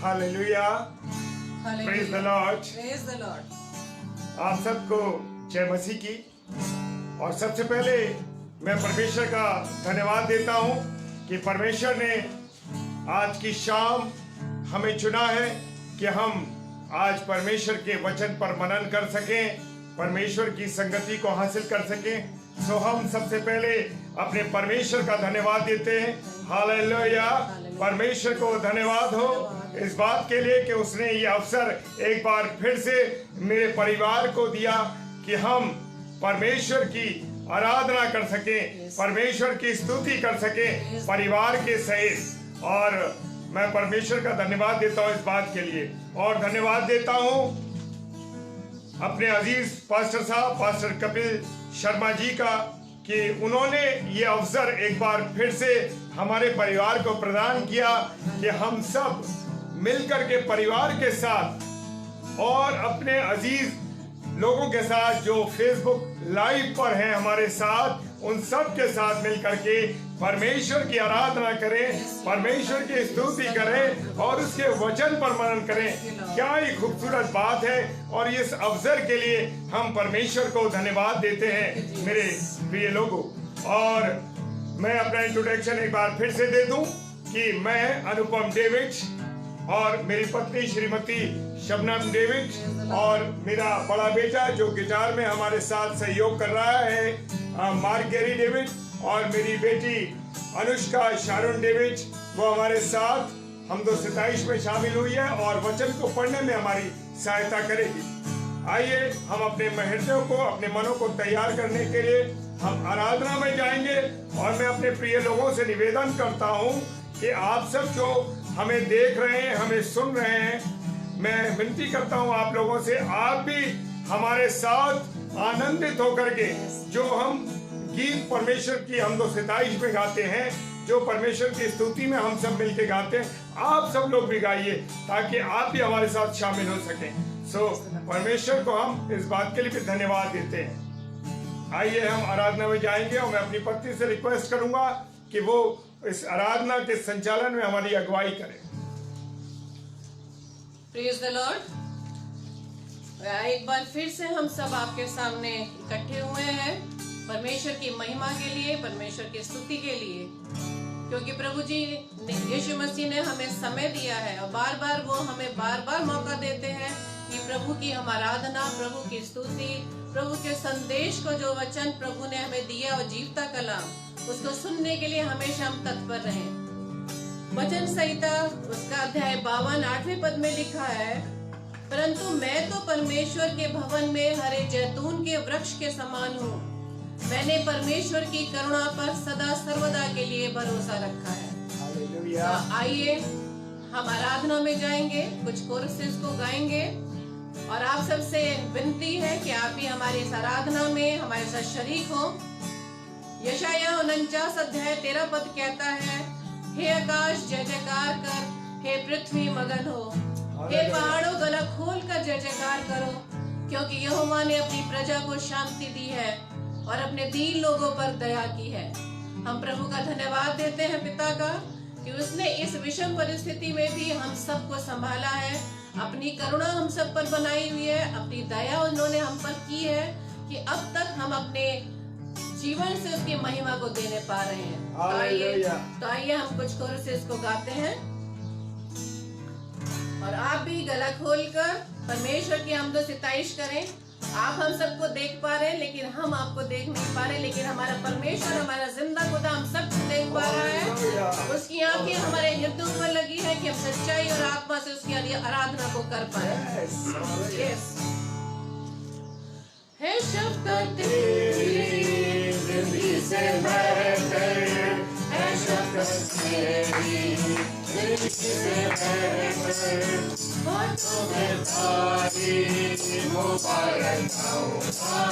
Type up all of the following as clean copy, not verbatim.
Hallelujah, praise the Lord. Praise the Lord. आप सबको जय मसीह की। और सबसे पहले मैं परमेश्वर का धन्यवाद देता हूं कि परमेश्वर ने आज की शाम हमें चुना है कि हम आज परमेश्वर के वचन पर मनन कर सकें, परमेश्वर की संगति को हासिल कर सकें। सो हम सबसे पहले अपने परमेश्वर का धन्यवाद देते हैं। हालेलुया, परमेश्वर को धन्यवाद हो इस बात के लिए कि उसने ये अवसर एक बार फिर से मेरे परिवार को दिया कि हम परमेश्वर की आराधना कर सकें, परमेश्वर की स्तुति कर सकें परिवार के सहित। और मैं परमेश्वर का धन्यवाद देता हूं इस बात के लिए। और धन्यवाद देता हूं अपने अजीज पास्टर साहब, पास्टर कपिल शर्मा जी का, कि उन्होंने ये अवसर एक बार फिर से हमारे परिवार को प्रदान किया कि हम सब मिलकर के परिवार के साथ और अपने अजीज लोगों के साथ जो फेसबुक लाइव पर हैं हमारे साथ, उन सब के साथ मिलकर के परमेश्वर की आराधना करें, परमेश्वर की स्तुति करें और उसके वचन पर मनन करें। क्या ही खूबसूरत बात है। और इस अवसर के लिए हम परमेश्वर को धन्यवाद देते हैं मेरे प्रिय लोगों। और मैं अपना इंट्रोडक्शन एक बार फिर से दे दूं कि मैं अनुपम डेविड और मेरी पत्नी श्रीमती शबनम डेविड और मेरा बड़ा बेटा जो गिटार में हमारे साथ सहयोग कर रहा है मार्गेरी डेविड, और मेरी बेटी अनुष्का शारून डेविड, वो हमारे साथ हम 227 में शामिल हुई है और वचन को पढ़ने में हमारी सहायता करेगी। आइए हम अपने हृदयों को, अपने मनों को तैयार करने के लिए हम आराधना में जाएंगे। और मैं अपने प्रिय लोगों से निवेदन करता हूं कि आप सब जो हमें देख रहे हैं, हमें सुन रहे हैं, मैं विनती करता हूं आप लोगों से, आप भी हमारे साथ आनंदित होकर के जो हम गीत परमेश्वर की हम 227 में गाते हैं, जो परमेश्वर की स्तुति में हम सब मिलके गाते हैं, आप सब लोग भी गाइए ताकि आप भी हमारे साथ शामिल हो सकें। सो परमेश्वर को हम इस बात के लिए भी धन्यवाद देते हैं। आइए हम आराधना में जाएंगे और मैं अपनी पत्नी से रिक्वेस्ट करूंगा कि वो इस आराधना के संचालन में हमारी अगुवाई करें। Praise the Lord. एक बार फिर से हम सब आपके सामने इकट्ठे हुए हैं परमेश्वर की महिमा के लिए, परमेश्वर की स्तुति के लिए, क्योंकि प्रभु जी यीशु मसीह ने हमें समय दिया है और बार बार वो हमें बार बार मौका देते हैं कि प्रभु की हम आराधना, प्रभु की स्तुति, प्रभु के संदेश को, जो वचन प्रभु ने हमें दिया और जीवता कलाम, उसको सुनने के लिए हमेशा हम तत्पर रहें। वचन संहिता उसका अध्याय 52 8वें पद में लिखा है, परंतु मैं तो परमेश्वर के भवन में हरे जैतून के वृक्ष के समान हूँ। मैंने परमेश्वर की करुणा पर सदा सर्वदा के लिए भरोसा रखा है। आइए हम आराधना में जाएंगे, कुछ कोरसेस को गाएंगे और आप सबसे विनती है कि आप भी हमारी इस आराधना में हमारे साथ शरीक हो। यशायाह 49 अध्याय 13 पद कहता है, हे आकाश जय जयकार कर, हे पृथ्वी मगन हो, हे पहाड़ों गला खोल कर जय जयकार करो, क्योंकि यहोवा ने अपनी प्रजा को शांति दी है और अपने दीन लोगों पर दया की है। हम प्रभु का धन्यवाद देते हैं पिता का कि उसने इस विषम परिस्थिति में भी हम सबको संभाला है, अपनी करुणा हम सब पर बनाई हुई है, अपनी दया उन्होंने हम पर की है कि अब तक हम अपने जीवन से उसकी महिमा को देने पा रहे हैं। तो आइए हम कुछ कोरसेस को गाते हैं और आप भी गला खोलकर परमेश्वर की हमदो सिताइश करें। आप हम सबको देख पा रहे हैं लेकिन हम आपको देख नहीं पा रहे, लेकिन हमारा परमेश्वर, हमारा जिंदा खुदा हम सबको देख पा रहा है। उसकी आंखें हमारे हृदयों पर लगी है कि हम सच्चाई और आत्मा से उसकी आराधना को कर पाए। है शफ़क़त तेरी ज़िंदगी से बढ़कर, है शफ़क़त तेरी ज़िंदगी से बढ़कर, हाथों में तारीफ़ मुबारक गाऊंगा,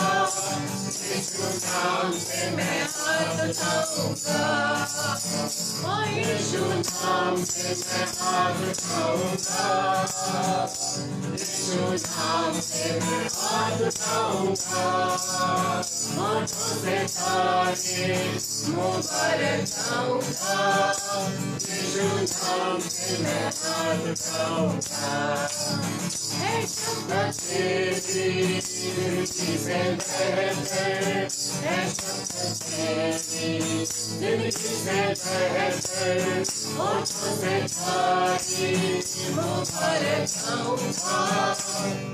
यीशु नाम से मैं हाथ उठाऊंगा, यीशु नाम से मैं हाथ उठाऊंगा, यीशु नाम से मैं हाथ उठाऊंगा, हाथों से तारीफ़ मुबारक गाऊंगा, यीशु नाम से मैं हाथ उठाऊंगा। है शब्द तेरी जिंदगी से बेहतर, है शब्द तेरी जिंदगी से बेहतर, होठों से तारीफ मुबारक गाऊंगा।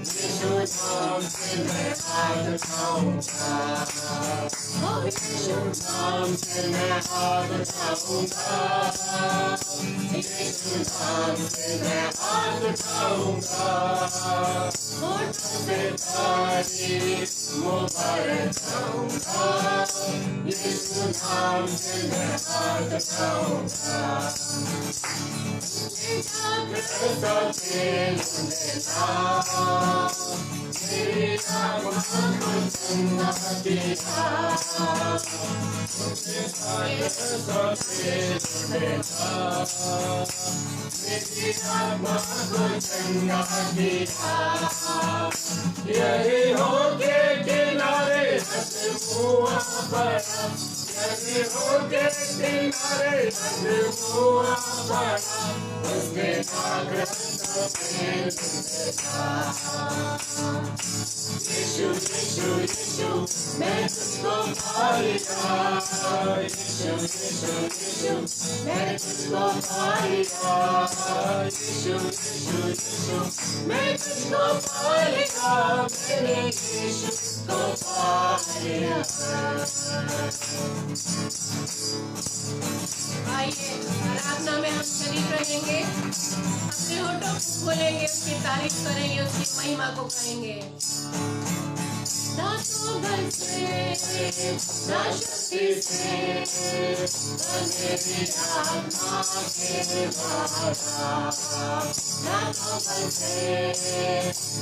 यीशु नाम से मैं हाथ उठाऊंगा। ओ यीशु नाम से मैं हाथ उठाऊंगा। यीशु नाम से मैं हाथ उठाऊंगा। होठों से तारीफ मुबारक गाऊंगा। यीशु नाम से मैं हाथ उठाऊंगा। मेरी आत्मा को चंगा दिया, मेरी आत्मा को चंगा दिया। यही हो के किनारे हुआ बड़ा, यही हो के किनारे हुआ बड़ा, उसने यीशु यीशु यीशु मैं तुझको पा लिया। यीशु यीशु यीशु मैं तुझको पा लिया। यीशु यीशु यीशु मैं तुझको पा लिया। मैंने यीशु को पा लिया। आइए आराधना में हम शरीक रहेंगे, अपने होठों को खोलेंगे, उसकी तारीफ करेंगे, उसकी महिमा को गाएंगे। ना तो बल से ना शक्ति से पर मेरी आत्मा के द्वारा, ना तो बल से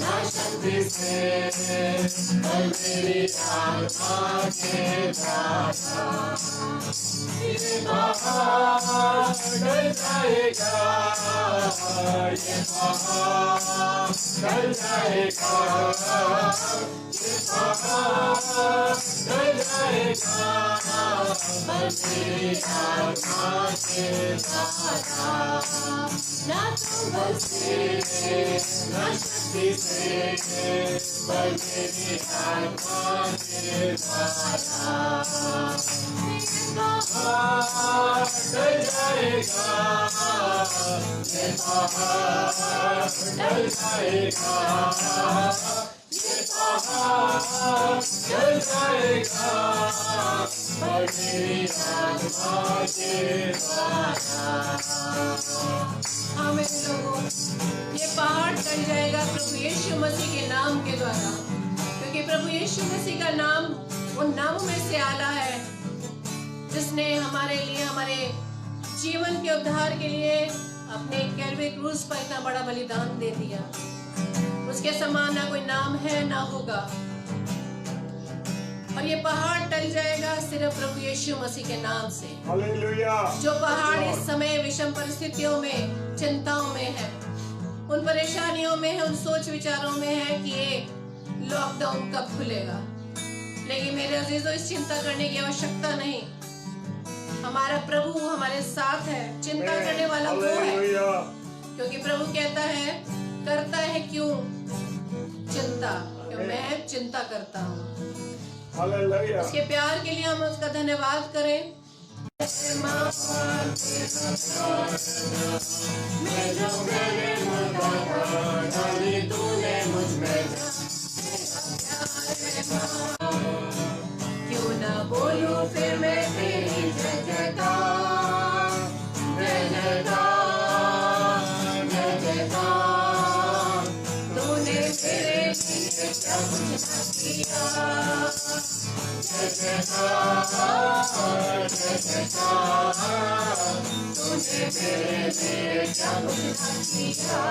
ना शक्ति से पर मेरी आत्मा के द्वारा। ये पहाड़ टल जाएगा, ये पहाड़ टल जाएगा, ये पहाड़ टल जाएगा, पर मेरी आत्मा के द्वारा। ना तो बल से ना शक्ति से पर मेरी आत्मा के द्वारा। टल जाएगा, ये पहाड़ टल जाएगा, ये पहाड़ टल जाएगा, पर मेरी आत्मा के द्वारा। आमीन लोगों, ये पहाड़ टल जाएगा प्रभु यीशु मसीह के नाम के द्वारा, क्योंकि प्रभु यीशु मसीह का नाम उन नामों में से आला है जिसने हमारे लिए, हमारे जीवन के उद्धार के लिए अपने कैलवरी क्रूस पर इतना बड़ा बलिदान दे दिया। उसके समान ना कोई नाम है ना होगा। और ये पहाड़ टल जाएगा सिर्फ प्रभु यीशु मसीह के नाम से। हालेलुया। जो पहाड़ इस समय विषम परिस्थितियों में, चिंताओं में है, उन परेशानियों में है, उन सोच विचारों में है कि ये लॉकडाउन कब खुलेगा। लेकिन मेरे अजीजों, इस चिंता करने की आवश्यकता नहीं। हमारा प्रभु हमारे साथ है। चिंता करने वाला वो है, क्योंकि प्रभु कहता है, करता है क्यों चिंता, क्यों मैं चिंता करता हूँ। उसके प्यार के लिए हम उसका धन्यवाद करें। मैं जो मैंने डाली तूने मुझ में, क्यों ना बोलूं फिर मैं तेरी जय जयकार, जय जयकार, जय जयकार। तूने मेरे लिए क्या कुछ किया। जय जयकार, जय जयकार। तूने मेरे लिए क्या कुछ किया।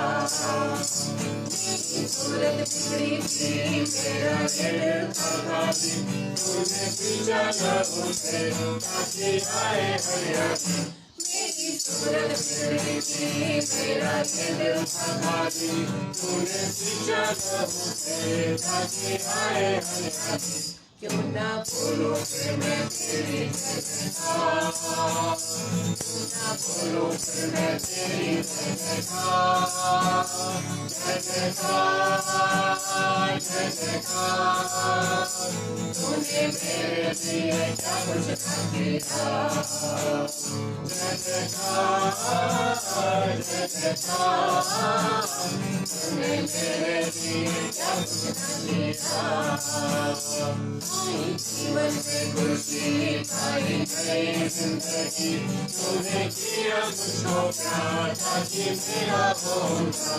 मेरी सूरत बिगड़ी थी, मेरा दिल भगा दी, तूने पीछा न उसे ताकि आए हरियाली। मेरी सूरत बिगड़ी थी, मेरा दिल भगा दी, तूने पीछा न उसे ताकि आए हरियाली। क्यों ना बोलूं फिर मैं तेरी जयकार, क्यों ना बोलूं फिर मैं तेरी जयकार, जय जयकार जय जयकार। तूने मेरे लिए क्या कुछ न किया, जय जयकार जय जयकार। तूने मेरे लिए क्या कुछ न किया। आई जीवन में खुशी पाई नई जिंदगी, तूने किया मुझको प्यार ताकि मेरा होगा।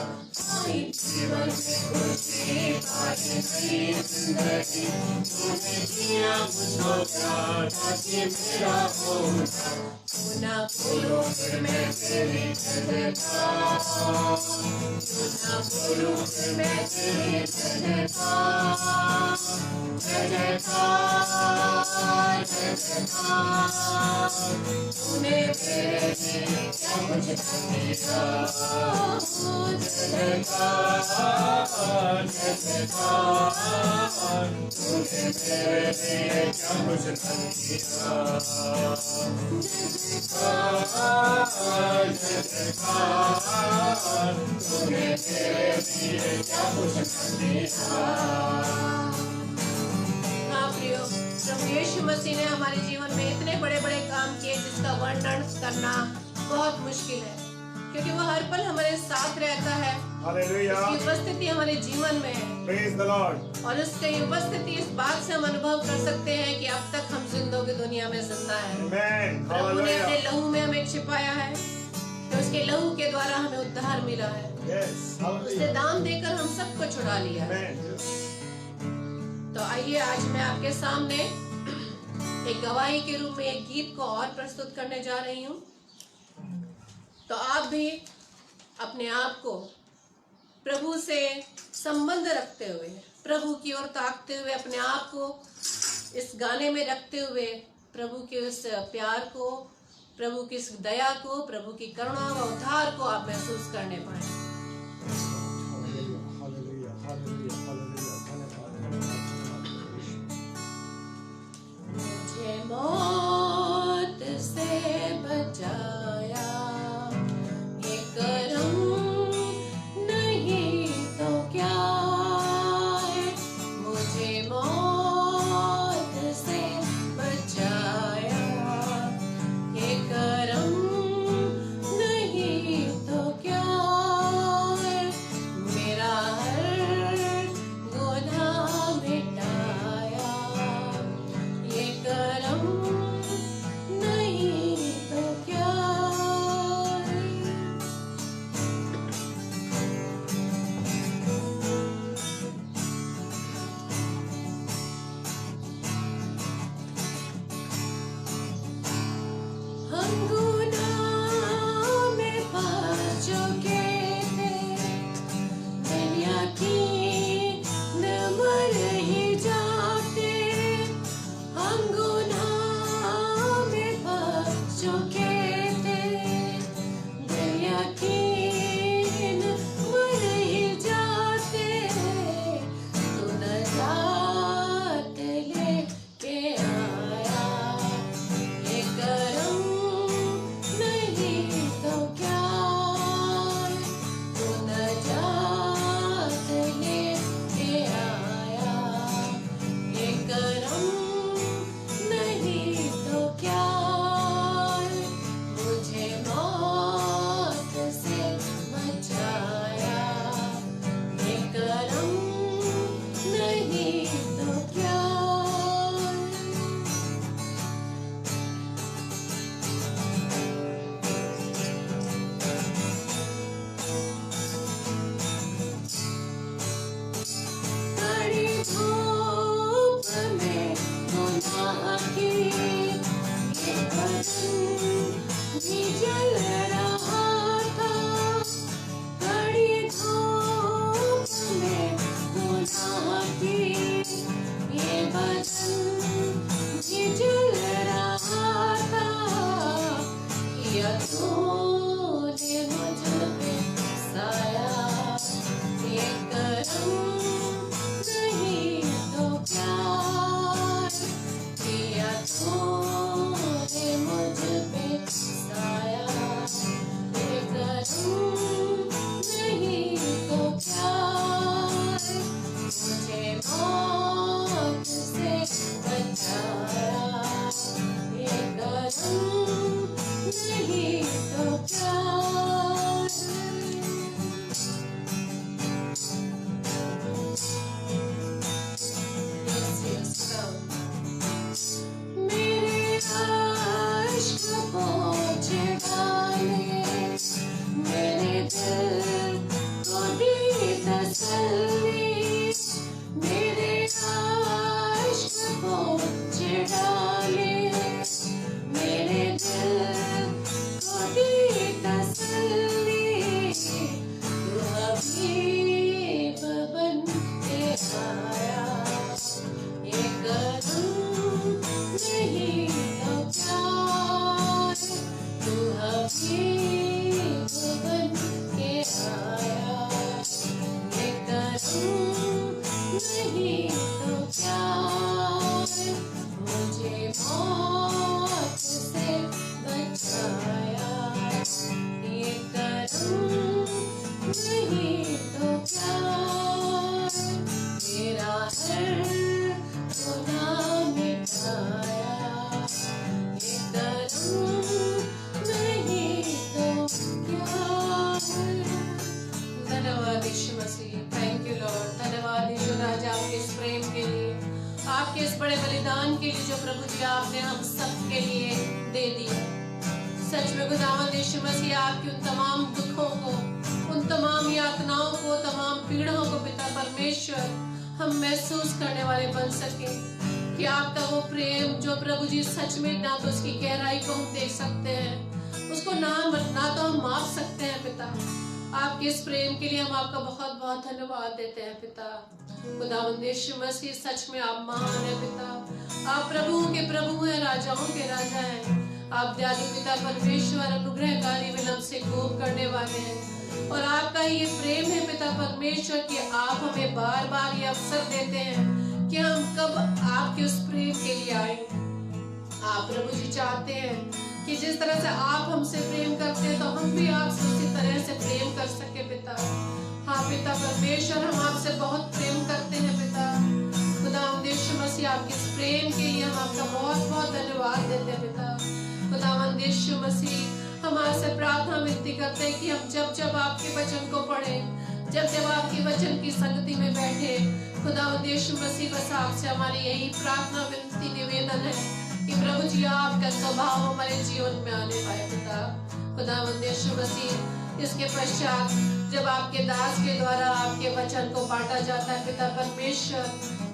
आई जीवन में खुशी पाई नई जिंदगी, तूने किया मुझको प्यार ताकि मेरा होगा। क्यों ना बोलूं फिर मैं तेरी जयकार, क्यों ना बोलूं फिर मैं तेरी जयकार, जय जयकार जय जयकार। तूने मेरे लिए क्या कुछ न किया, जय जयकार जय जयकार। तूने मेरे लिए क्या कुछ न किया, जय जयकार जय जयकार। तूने मेरे लिए क्या कुछ न किया। प्रभु यीशु मसीह ने हमारे जीवन में इतने बड़े बड़े काम किए जिसका वर्णन करना बहुत मुश्किल है, क्योंकि वो हर पल हमारे साथ रहता है। हालेलुया। उसकी उपस्थिति हमारे जीवन में है। Praise the Lord. और उसकी उपस्थिति इस बात से हम अनुभव कर सकते हैं कि अब तक हम जिंदों की दुनिया में जिंदा है। आमेन। प्रभु ने हालेलुया। अपने लहू में हमें छिपाया है, कि उसके लहू के द्वारा हमें उद्धार मिला है। यस, उसने हालेलुया। दान देकर हम सबको छुड़ा लिया है। आमेन। तो आइए आज मैं आपके सामने एक गवाही के रूप में एक गीत को और प्रस्तुत करने जा रही हूँ। तो आप भी अपने आप को प्रभु से संबंध रखते हुए, प्रभु की ओर ताकते हुए, अपने आप को इस गाने में रखते हुए प्रभु के उस प्यार को, प्रभु की इस दया को, प्रभु की करुणा व उद्धार को आप महसूस करने पाए। Hallelujah, hallelujah, hallelujah, hallelujah. मुझे मौत से बचाया ये करम नहीं तो क्या है। मुझे मौत से बचाया ये करम नहीं तो क्या है। मेरा हर गुनाह मिटाया दिल को दे तसल्ली, मेरे आश्क को चिढ़ा ले, मेरे दिल को दे तसल्ली, तू हबीब बन के आया, ये करम नहीं तो प्यार, तू हबीब बन के आया, ये करम नहीं तो प्यार, मुझे मौत से बचाया, ये करम नहीं तो प्यार, मेरा हर गुनाह मिटाया, ये करम नहीं तो प्यार। धन्यवाद यीशु मसीह, थैंक यू लॉर्ड। धन्यवाद यीशु राजा आपके इस प्रेम के लिए, आपके इस बड़े बलिदान के लिए जो प्रभु जी आपने हम सब के लिए दे दिया। सच में खुदावंद यीशु मसीह आपकी उन तमाम दुखों को, उन तमाम यातनाओं को, तमाम पीड़ाओं को पिता परमेश्वर हम महसूस करने वाले बन सके कि आपका वो प्रेम जो प्रभु जी सच में ना तो उसकी गहराई को हम देख सकते हैं, उसको ना तो हम माप सकते हैं पिता। आपके इस प्रेम के लिए हम आपका बहुत बहुत धन्यवाद देते हैं पिता। खुदावंद यीशु मसीह सच में आप महान है पिता, आप प्रभुओं के प्रभु हैं, राजाओं के राजा हैं। आप दयालु पिता परमेश्वर, अनुग्रहकारी, विलंब से कोप करने वाले हैं, और आपका ये प्रेम है पिता परमेश्वर कि आप हमें बार बार ये अवसर देते हैं कि हम कब आपके उस प्रेम के लिए आए। आप प्रभु जी चाहते हैं कि जिस तरह से आप हमसे प्रेम करते हैं तो हम भी आपसे उसी तरह से प्रेम कर सके पिता। हाँ पिता परमेश्वर, हम आपसे बहुत प्रेम करते हैं पिता। खुदावंद यीशु मसीह आपके इस प्रेम के लिए हम आपका बहुत बहुत धन्यवाद देते हैं पिता। खुदावंद यीशु मसीह, हम आपसे प्रार्थना विनती करते हैं कि हम जब जब आपके वचन को पढ़ें, जब जब आपके वचन की संगति में बैठे, खुदावंद यीशु मसीह बस आपसे हमारी यही प्रार्थना विनती निवेदन है कि प्रभु जी आपका स्वभाव हमारे जीवन में आने पाए पिता। खुदावंद यीशु मसीह, इसके पश्चात जब आपके दास के द्वारा आपके वचन को बांटा जाता है पिता परमेश्वर,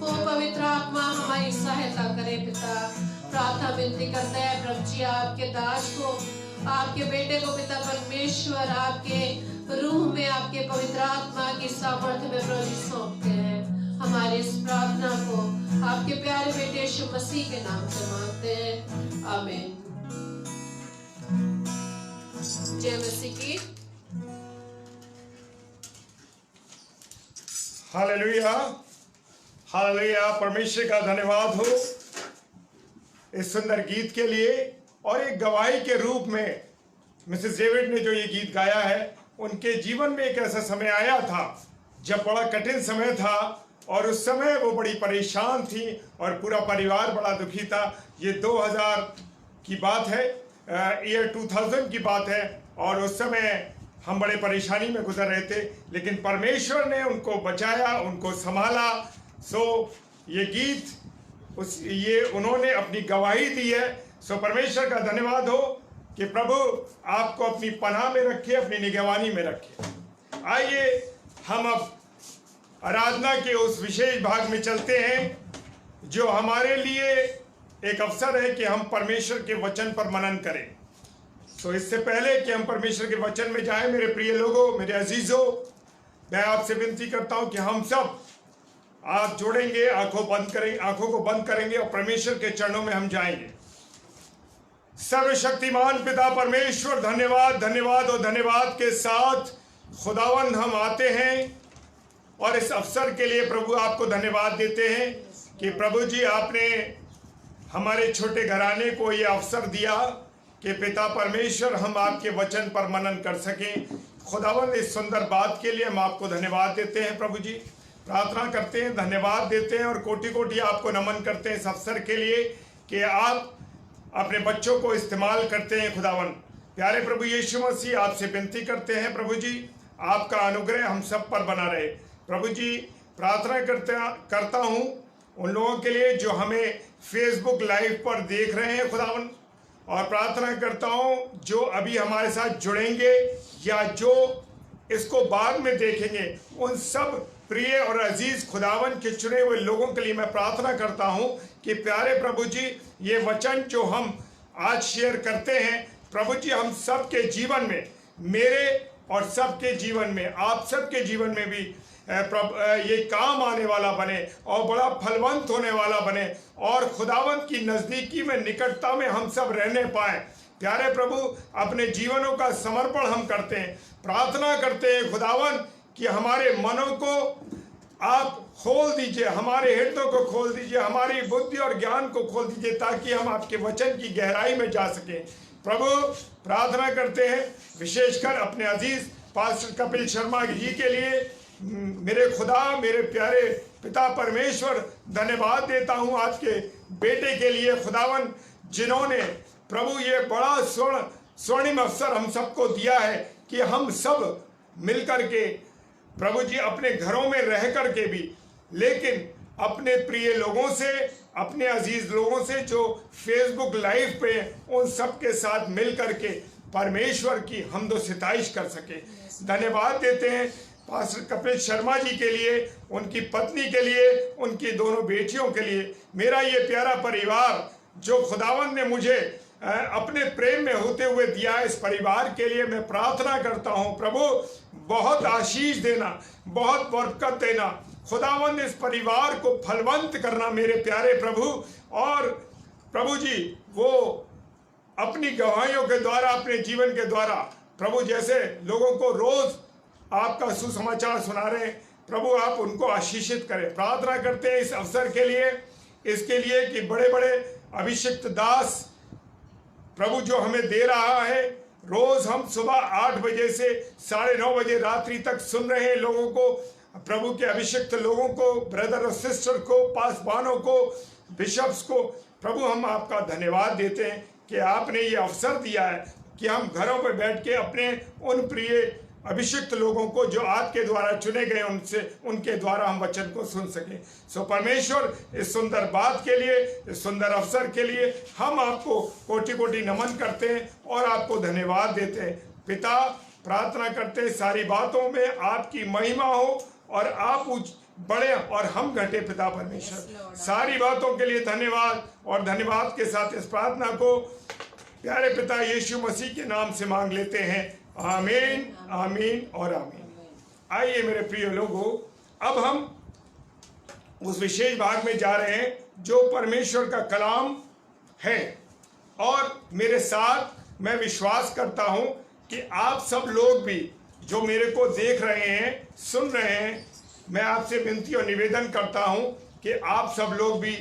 वो पवित्र आत्मा हमारी सहायता करे पिता। प्रार्थना विनती करते हैं प्रभु जी आपके दास को, आपके बेटे को पिता परमेश्वर, आपके रूह में, आपके पवित्र आत्मा की सामर्थ्य में प्रभु जी सौंपते हैं। हमारी इस प्रार्थना को आपके प्यारे बेटे यीशु मसीह के नाम से मांगते हैं, आमीन। जय मसीह की। Hallelujah, hallelujah. परमेश्वर का धन्यवाद हो इस सुंदर गीत के लिए। और एक गवाही के रूप में मिसेस डेविड ने जो ये गीत गाया है, उनके जीवन में एक ऐसा समय आया था जब बड़ा कठिन समय था, और उस समय वो बड़ी परेशान थी और पूरा परिवार बड़ा दुखी था। ये 2000 की बात है, ईयर 2000 की बात है, और उस समय हम बड़े परेशानी में गुजर रहे थे, लेकिन परमेश्वर ने उनको बचाया, उनको संभाला। सो ये गीत ये उन्होंने अपनी गवाही दी है। सो परमेश्वर का धन्यवाद हो कि प्रभु आपको अपनी पनाह में रखे, अपनी निगरानी में रखे। आइए हम अब आराधना के उस विशेष भाग में चलते हैं जो हमारे लिए एक अवसर है कि हम परमेश्वर के वचन पर मनन करें। तो इससे पहले कि हम परमेश्वर के वचन में जाएं, मेरे प्रिय लोगों, मेरे अजीजों, मैं आपसे विनती करता हूं कि हम सब आप जोड़ेंगे, आंखों को बंद करेंगे और परमेश्वर के चरणों में हम जाएंगे। सर्वशक्तिमान पिता परमेश्वर, धन्यवाद, धन्यवाद और धन्यवाद के साथ खुदावंद हम आते हैं और इस अवसर के लिए प्रभु आपको धन्यवाद देते हैं कि प्रभु जी आपने हमारे छोटे घराने को ये अवसर दिया कि पिता परमेश्वर हम आपके वचन पर मनन कर सकें। खुदावंद इस सुंदर बात के लिए हम आपको धन्यवाद देते हैं। प्रभु जी प्रार्थना करते हैं, धन्यवाद देते हैं और कोटि कोटि आपको नमन करते हैं इस अवसर के लिए कि आप अपने बच्चों को इस्तेमाल करते हैं। खुदावंद प्यारे प्रभु यीशु मसीह, आपसे विनती करते हैं प्रभु जी आपका अनुग्रह हम सब पर बना रहे। प्रभु जी प्रार्थना करता हूँ उन लोगों के लिए जो हमें फेसबुक लाइव पर देख रहे हैं खुदावंद, और प्रार्थना करता हूँ जो अभी हमारे साथ जुड़ेंगे या जो इसको बाद में देखेंगे। उन सब प्रिय और अजीज खुदावन के चुने हुए लोगों के लिए मैं प्रार्थना करता हूं कि प्यारे प्रभु जी, ये वचन जो हम आज शेयर करते हैं प्रभु जी, हम सबके जीवन में, मेरे और सबके जीवन में, आप सबके जीवन में भी ये काम आने वाला बने और बड़ा फलवंत होने वाला बने और खुदावन की नजदीकी में, निकटता में हम सब रहने पाए। प्यारे प्रभु, अपने जीवनों का समर्पण हम करते हैं, प्रार्थना करते हैं खुदावन कि हमारे मनों को आप खोल दीजिए, हमारे हृदयों को खोल दीजिए, हमारी बुद्धि और ज्ञान को खोल दीजिए, ताकि हम आपके वचन की गहराई में जा सकें। प्रभु, प्रार्थना करते हैं विशेषकर अपने अजीज पास्टर कपिल शर्मा जी के लिए। मेरे खुदा, मेरे प्यारे पिता परमेश्वर, धन्यवाद देता हूं आपके बेटे के लिए खुदावन, जिन्होंने प्रभु ये बड़ा स्वर्णिम अवसर हम सबको दिया है कि हम सब मिलकर के प्रभु जी अपने घरों में रह करके भी, लेकिन अपने प्रिय लोगों से, अपने अजीज लोगों से जो फेसबुक लाइव पे, उन सब के साथ मिल करके परमेश्वर की हमदो सिताइश कर सके। धन्यवाद देते हैं पास्टर कपिल शर्मा जी के लिए, उनकी पत्नी के लिए, उनकी दोनों बेटियों के लिए, मेरा ये प्यारा परिवार जो खुदावन ने मुझे अपने प्रेम में होते हुए दिया है, इस परिवार के लिए मैं प्रार्थना करता हूं प्रभु, बहुत आशीष देना, बहुत बरकत देना, खुदावन इस परिवार को फलवंत करना मेरे प्यारे प्रभु। और प्रभु जी, वो अपनी गवाहियों के द्वारा, अपने जीवन के द्वारा प्रभु, जैसे लोगों को रोज आपका सुसमाचार सुना रहे हैं प्रभु, आप उनको आशीषित करें। प्रार्थना करते हैं इस अवसर के लिए, इसके लिए कि बड़े बड़े अभिषिक्त दास प्रभु जो हमें दे रहा है, रोज हम सुबह 8 बजे से 9:30 बजे रात्रि तक सुन रहे हैं लोगों को, प्रभु के अभिषिक्त लोगों को, ब्रदर और सिस्टर को, पासवानों को, बिशप्स को। प्रभु, हम आपका धन्यवाद देते हैं कि आपने ये अवसर दिया है कि हम घरों पर बैठ के अपने उन प्रिय अभिषिक्त लोगों को जो आपके द्वारा चुने गए, उनसे, उनके द्वारा हम वचन को सुन सकें। सो परमेश्वर, इस सुंदर बात के लिए, इस सुंदर अवसर के लिए हम आपको कोटि कोटि नमन करते हैं और आपको धन्यवाद देते हैं। पिता, प्रार्थना करते हैं सारी बातों में आपकी महिमा हो और आप बड़े और हम घटे। पिता परमेश्वर, सारी बातों के लिए धन्यवाद, और धन्यवाद के साथ इस प्रार्थना को प्यारे पिता यीशु मसीह के नाम से मांग लेते हैं। आमीन, आमीन और आमीन। आइए मेरे प्रिय लोगों, अब हम उस विशेष भाग में जा रहे हैं जो परमेश्वर का कलाम है, और मेरे साथ मैं विश्वास करता हूं कि आप सब लोग भी जो मेरे को देख रहे हैं, सुन रहे हैं, मैं आपसे विनती और निवेदन करता हूं कि आप सब लोग भी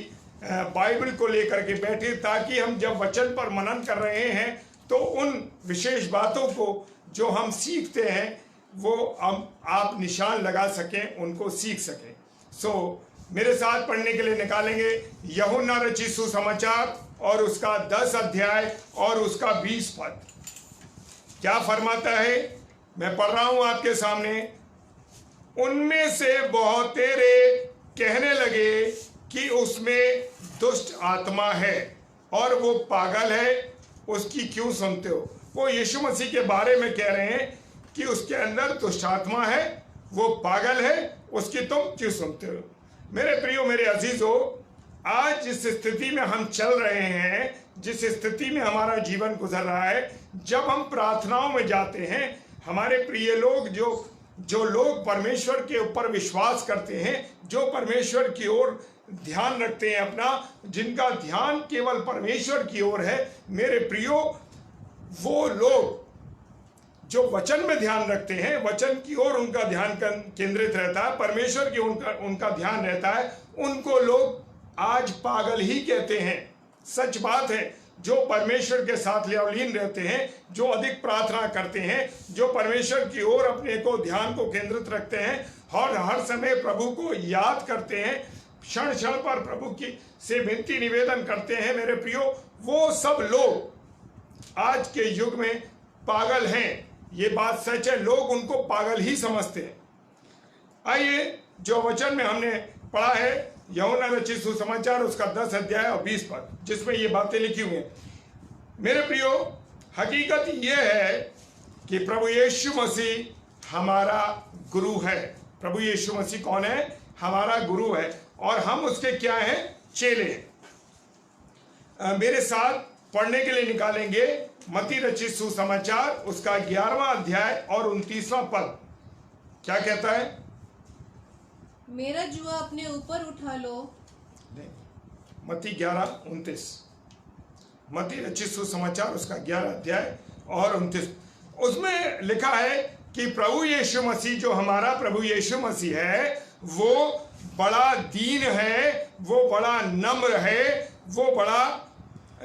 बाइबल को लेकर के बैठे, ताकि हम जब वचन पर मनन कर रहे हैं तो उन विशेष बातों को जो हम सीखते हैं वो हम आप निशान लगा सकें, उनको सीख सकें। सो मेरे साथ पढ़ने के लिए निकालेंगे यूहन्ना रचित सुसमाचार और उसका 10 अध्याय और उसका 20 पद। क्या फरमाता है? मैं पढ़ रहा हूं आपके सामने। उनमें से बहुतेरे कहने लगे कि उसमें दुष्ट आत्मा है और वो पागल है, उसकी क्यों सुनते हो? वो यीशु मसीह के बारे में कह रहे हैं कि उसके अंदर दुष्ट आत्मा है, वो पागल है, उसकी तुम क्यों सुनते हो? मेरे प्रियो, मेरे अजीजों, आज जिस स्थिति में हम चल रहे हैं, जिस स्थिति में हमारा जीवन गुजर रहा है, जब हम प्रार्थनाओं में जाते हैं, हमारे प्रिय लोग जो लोग परमेश्वर के ऊपर विश्वास करते हैं, जो परमेश्वर की ओर ध्यान रखते हैं अपना, जिनका ध्यान केवल परमेश्वर की ओर है, मेरे प्रियो, वो लोग जो वचन में ध्यान रखते हैं, वचन की ओर उनका ध्यान केंद्रित रहता है, परमेश्वर की उनका ध्यान रहता है, उनको लोग आज पागल ही कहते हैं। सच बात है, जो परमेश्वर के साथ लीन रहते हैं, जो अधिक प्रार्थना करते हैं, जो परमेश्वर की ओर अपने को ध्यान को केंद्रित रखते हैं और हर समय प्रभु को याद करते हैं, क्षण क्षण पर प्रभु की से विनती निवेदन करते हैं, मेरे प्रियो, वो सब लोग आज के युग में पागल हैं। ये बात सच है, लोग उनको पागल ही समझते हैं। आइए, जो वचन में हमने पढ़ा है यूहन्ना रचित सुसमाचार उसका 10 अध्याय और 20 पद, जिसमें ये बातें लिखी हुई हैं। मेरे प्रियो, हकीकत ये है कि प्रभु यीशु मसीह हमारा गुरु है। प्रभु यीशु मसीह कौन है? हमारा गुरु है और हम उसके क्या हैं? चेले हैं। मेरे साथ पढ़ने के लिए निकालेंगे मत्ती रचित सुसमाचार उसका 11वां अध्याय और 29वां पद। क्या कहता है? मेरा जुआ अपने ऊपर उठा लो। मत्ती 11:29। मत्ती रचित सुसमाचार उसका 11 अध्याय और 29। उसमें लिखा है कि प्रभु यीशु मसीह, जो हमारा प्रभु यीशु मसीह है, वो बड़ा दीन है, वो बड़ा नम्र है, वो बड़ा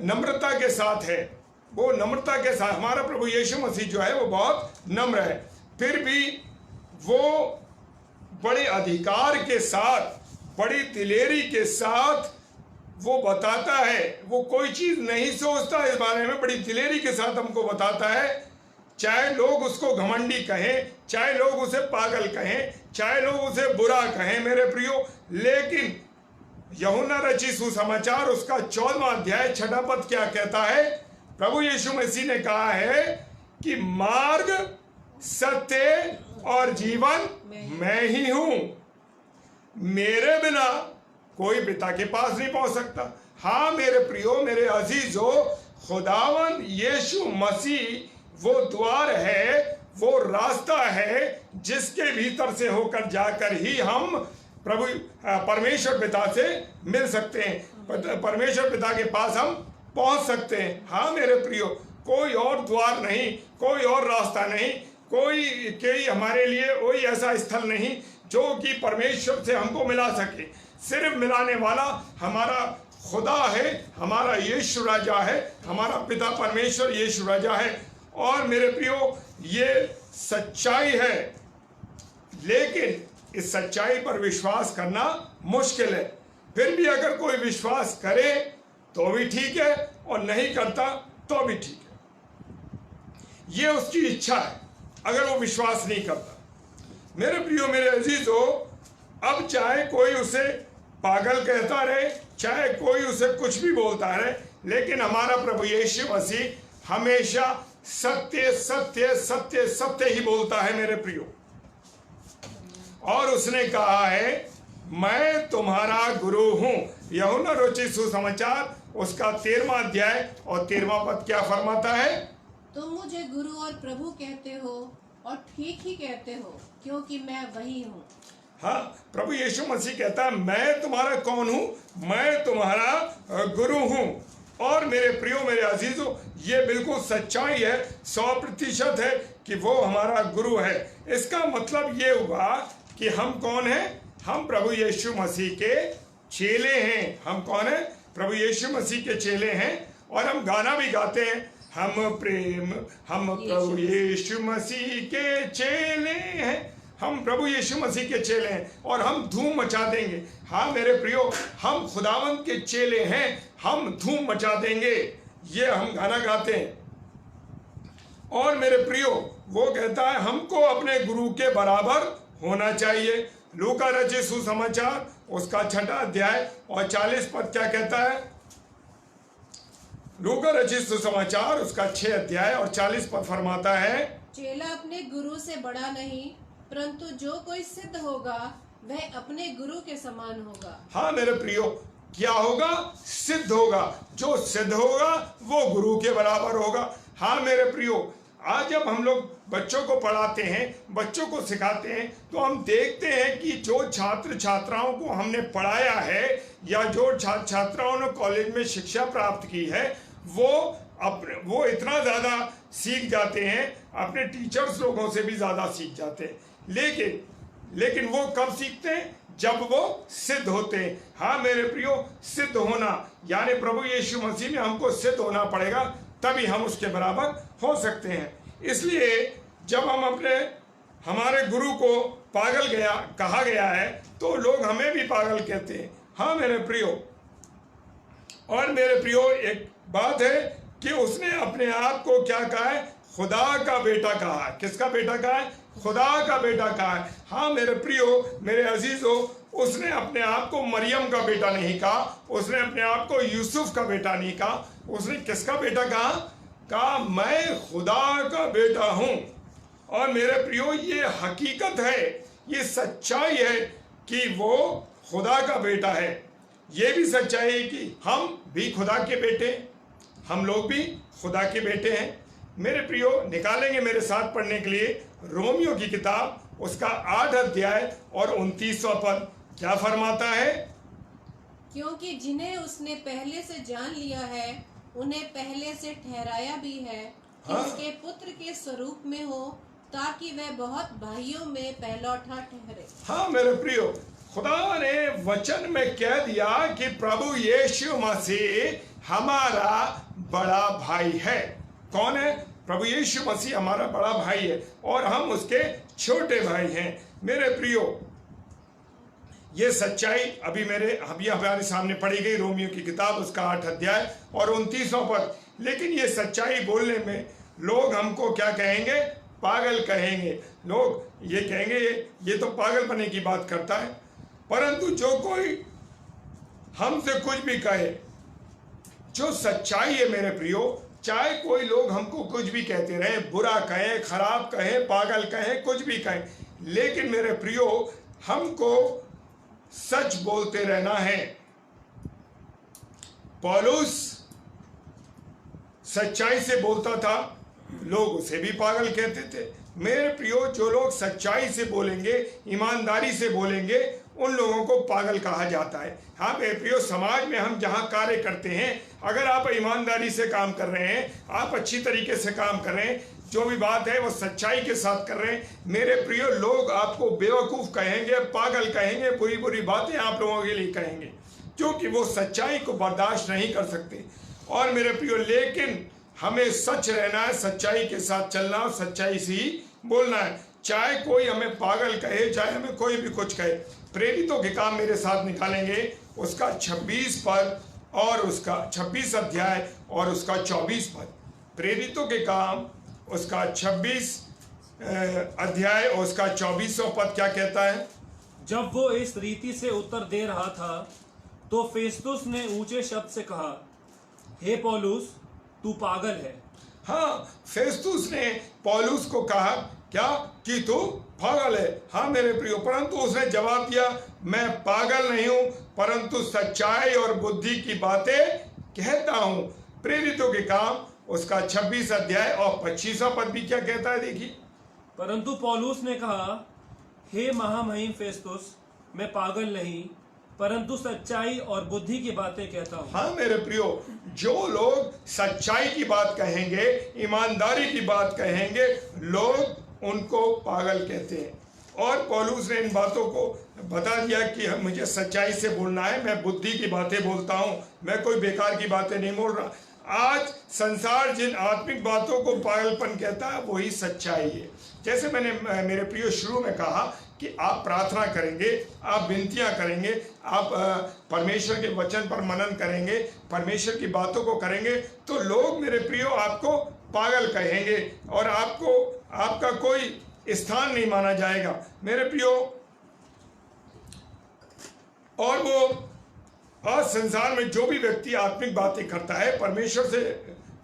नम्रता के साथ है। वो नम्रता के साथ, हमारा प्रभु यीशु मसीह जो है वो बहुत नम्र है, फिर भी वो बड़े अधिकार के साथ, बड़ी दिलेरी के साथ वो बताता है। वो कोई चीज नहीं सोचता इस बारे में, बड़ी दिलेरी के साथ हमको बताता है। चाहे लोग उसको घमंडी कहें, चाहे लोग उसे पागल कहें, चाहे लोग उसे बुरा कहें मेरे प्रियो, लेकिन यूहन्ना रचित सुसमाचार उसका 14वां अध्याय 6वां पद क्या कहता है? प्रभु यीशु मसीह ने कहा है कि मार्ग, सत्य और जीवन मैं ही हूं, मेरे बिना कोई पिता के पास नहीं पहुंच सकता। हाँ मेरे प्रियो, मेरे अजीजों, खुदावन यीशु मसीह वो द्वार है, वो रास्ता है जिसके भीतर से होकर जाकर ही हम प्रभु परमेश्वर पिता से मिल सकते हैं, परमेश्वर पिता के पास हम पहुंच सकते हैं। हाँ मेरे प्रियो, कोई और द्वार नहीं, कोई और रास्ता नहीं, कोई हमारे लिए कोई ऐसा स्थल नहीं जो कि परमेश्वर से हमको मिला सके। सिर्फ मिलाने वाला हमारा खुदा है, हमारा यीशु राजा है, हमारा पिता परमेश्वर यीशु राजा है। और मेरे प्रियो, ये सच्चाई है, लेकिन इस सच्चाई पर विश्वास करना मुश्किल है। फिर भी अगर कोई विश्वास करे तो भी ठीक है और नहीं करता तो भी ठीक है। ये उसकी इच्छा है अगर वो विश्वास नहीं करता। मेरे प्रियो, मेरे अजीजों, अब चाहे कोई उसे पागल कहता रहे, चाहे कोई उसे कुछ भी बोलता रहे, लेकिन हमारा प्रभु यीशु मसीह हमेशा सत्य सत्य सत्य सत्य ही बोलता है मेरे प्रियो। और उसने कहा है मैं तुम्हारा गुरु हूं। यूहन्ना रचित सुसमाचार उसका 13वां अध्याय और 13वां पद क्या फरमाता है? तुम मुझे गुरु और प्रभु कहते हो और ठीक ही कहते हो, क्योंकि मैं वही हूँ। हाँ, प्रभु यीशु मसीह कहता है मैं तुम्हारा कौन हूं? मैं तुम्हारा गुरु हूं। और मेरे प्रियो, मेरे अजीजों, ये बिल्कुल सच्चाई है, 100% है कि वो हमारा गुरु है। इसका मतलब ये हुआ कि हम कौन हैं? हम प्रभु यीशु मसीह के चेले हैं। हम कौन हैं? प्रभु यीशु मसीह के चेले हैं। और हम गाना भी गाते हैं, हम प्रभु यीशु मसीह के चेले हैं, हम प्रभु यीशु मसीह के चेले हैं और हम धूम मचा देंगे। हाँ मेरे प्रियो, हम खुदावंत के चेले हैं, हम धूम मचा देंगे, ये हम गाना गाते हैं। और मेरे प्रियो, वो कहता है हमको अपने गुरु के बराबर होना चाहिए। लूका रचित सुसमाचार उसका 6वां अध्याय और 40 पद क्या कहता है? लूका रचित सुसमाचार उसका 6 अध्याय और 40 पद फरमाता है, चेला अपने गुरु से बड़ा नहीं, परंतु जो कोई सिद्ध होगा वह अपने गुरु के समान होगा। हाँ मेरे प्रियो, क्या होगा? सिद्ध होगा। जो सिद्ध होगा वो गुरु के बराबर होगा। हाँ मेरे प्रियो, आज जब हम लोग बच्चों को पढ़ाते हैं, बच्चों को सिखाते हैं, तो हम देखते हैं कि जो छात्र छात्राओं को हमने पढ़ाया है या जो छात्र छात्राओं ने कॉलेज में शिक्षा प्राप्त की है, वो इतना ज़्यादा सीख जाते हैं, अपने टीचर्स लोगों से भी ज़्यादा सीख जाते हैं। लेकिन वो कब सीखते हैं? जब वो सिद्ध होते हैं। हाँ मेरे प्रियो, सिद्ध होना यानी प्रभु यीशु मसीह में हमको सिद्ध होना पड़ेगा, तभी हम उसके बराबर हो सकते हैं। इसलिए जब हम हमारे गुरु को पागल कहा गया है तो लोग हमें भी पागल कहते हैं। हाँ मेरे प्रियो, और मेरे प्रियो, एक बात है कि उसने अपने आप को क्या कहा है? खुदा का बेटा कहा है। किसका बेटा कहा है? खुदा का बेटा कहा है। हाँ मेरे प्रियो, मेरे अजीजों, उसने अपने आप को मरियम का बेटा नहीं कहा, उसने अपने आप को यूसुफ का बेटा नहीं कहा। उसने किसका बेटा कहा? मैं खुदा का बेटा हूं। और मेरे प्रियो ये हकीकत है, ये सच्चाई है कि वो खुदा का बेटा है। ये भी सच्चाई है कि हम भी खुदा के बेटे, हम लोग भी खुदा के बेटे हैं। मेरे प्रियो, निकालेंगे मेरे साथ पढ़ने के लिए रोमियो की किताब, उसका 8 अध्याय और 29वां पद। क्या फरमाता है? क्योंकि जिन्हें उसने पहले से जान लिया है उन्हें पहले से ठहराया भी है कि हाँ। उसके पुत्र के स्वरूप में हो, ताकि वह बहुत भाइयों में पहलौठा ठहरे। हाँ मेरे प्रियो, खुदा ने वचन में कह दिया कि प्रभु यीशु मसीह हमारा बड़ा भाई है। कौन है? प्रभु यीशु मसीह हमारा बड़ा भाई है और हम उसके छोटे भाई हैं। मेरे प्रियो, ये सच्चाई अभी हमारे सामने पढ़ी गई रोमियो की किताब, उसका 8 अध्याय और 29वां पद। लेकिन ये सच्चाई बोलने में लोग हमको क्या कहेंगे? पागल कहेंगे। लोग ये कहेंगे ये तो पागलपने की बात करता है। परंतु जो कोई हमसे कुछ भी कहे, जो सच्चाई है मेरे प्रियो, चाहे कोई लोग हमको कुछ भी कहते रहे, बुरा कहें, खराब कहें, पागल कहें, कुछ भी कहें, लेकिन मेरे प्रियो हमको सच बोलते रहना है। पौलुस सच्चाई से बोलता था, लोग उसे भी पागल कहते थे। मेरे प्रियो, जो लोग सच्चाई से बोलेंगे, ईमानदारी से बोलेंगे, उन लोगों को पागल कहा जाता है। हाँ मेरे प्रियो, समाज में हम जहाँ कार्य करते हैं, अगर आप ईमानदारी से काम कर रहे हैं, आप अच्छी तरीके से काम कर रहे हैं, जो भी बात है वो सच्चाई के साथ कर रहे हैं, मेरे प्रियो, लोग आपको बेवकूफ़ कहेंगे, पागल कहेंगे, बुरी बुरी बातें आप लोगों के लिए कहेंगे, क्योंकि वो सच्चाई को बर्दाश्त नहीं कर सकते। और मेरे प्रियो, लेकिन हमें सच रहना है, सच्चाई के साथ चलना और सच्चाई से ही बोलना है। चाहे कोई हमें पागल कहे, चाहे हमें कोई भी कुछ कहे। प्रेरितों के काम मेरे साथ निकालेंगे, उसका 26 पद और उसका 26 अध्याय और उसका 24 पद। प्रेरितों के काम, उसका 26 अध्याय और उसका 24वां पद क्या कहता है? जब वो इस रीति से उत्तर दे रहा था तो फेस्तुस ने ऊंचे शब्द से कहा, हे पौलुस, तू पागल है। हाँ, फेस्तुस ने पौलुस को कहा क्या कि तू पागल है। हाँ मेरे प्रियो, परंतु उसने जवाब दिया, मैं पागल नहीं हूं, परंतु सच्चाई और बुद्धि की बातें कहता हूं। प्रेरितों के काम, उसका 26 अध्याय और 25वां पद भी क्या कहता है? देखिए, परंतु पौलुस ने कहा, हे महामहिम फेस्तुस, मैं पागल नहीं, परंतु सच्चाई और बुद्धि की बातें कहता हूँ। हाँ मेरे प्रियो, जो लोग सच्चाई की बात कहेंगे, ईमानदारी की बात कहेंगे, लोग उनको पागल कहते हैं। और पौलुस ने इन बातों को बता दिया कि मुझे सच्चाई से बोलना है, मैं बुद्धि की बातें बोलता हूँ, मैं कोई बेकार की बातें नहीं बोल रहा। आज संसार जिन आत्मिक बातों को पागलपन कहता है, वही सच्चाई है। जैसे मैंने मेरे प्रियो शुरू में कहा कि आप प्रार्थना करेंगे, आप विनतियां करेंगे, आप परमेश्वर के वचन पर मनन करेंगे, परमेश्वर की बातों को करेंगे, तो लोग मेरे प्रियो आपको पागल कहेंगे और आपका कोई स्थान नहीं माना जाएगा मेरे प्रियो। और वो आज संसार में जो भी व्यक्ति आत्मिक बातें करता है, परमेश्वर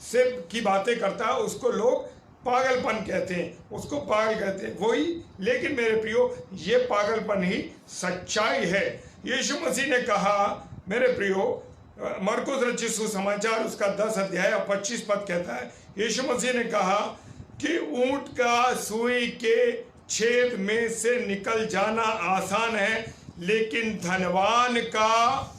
से की बातें करता है, उसको लोग पागलपन कहते हैं, उसको पागल कहते हैं वही। लेकिन मेरे प्रियो, ये पागलपन ही सच्चाई है। यीशु मसीह ने कहा मेरे प्रियो, मरकुस रचित सुसमाचार उसका 10 अध्याय और 25 पद कहता है, यीशु मसीह ने कहा कि ऊंट का सुई के छेद में से निकल जाना आसान है, लेकिन धनवान का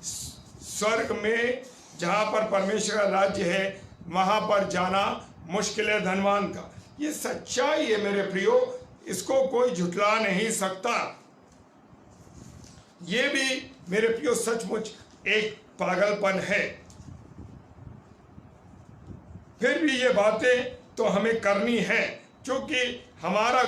स्वर्ग में जहाँ पर परमेश्वर का राज्य है, वहाँ पर जाना मुश्किल है धनवान का। ये सच्चाई है मेरे प्रियो, इसको कोई झुठला नहीं सकता। ये भी मेरे प्रियो सचमुच एक पागलपन है। फिर भी ये बातें तो हमें करनी है, क्योंकि हमारा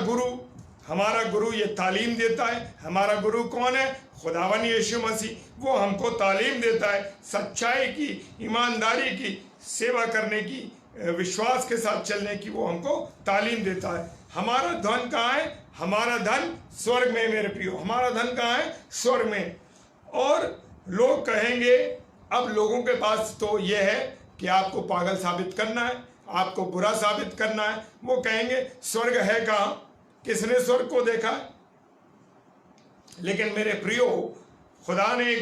गुरु ये तालीम देता है। हमारा गुरु कौन है? खुदावन यीशु मसीह। वो हमको तालीम देता है सच्चाई की, ईमानदारी की, सेवा करने की, विश्वास के साथ चलने की, वो हमको तालीम देता है। हमारा धन कहाँ है? हमारा धन स्वर्ग में मेरे प्रियो। हमारा धन कहाँ है? स्वर्ग में। और लोग कहेंगे, अब लोगों के पास तो ये है कि आपको पागल साबित करना है, आपको बुरा साबित करना है, वो कहेंगे स्वर्ग है कहाँ, किसने स्वर्ग को देखा है। लेकिन मेरे प्रियो, खुदा ने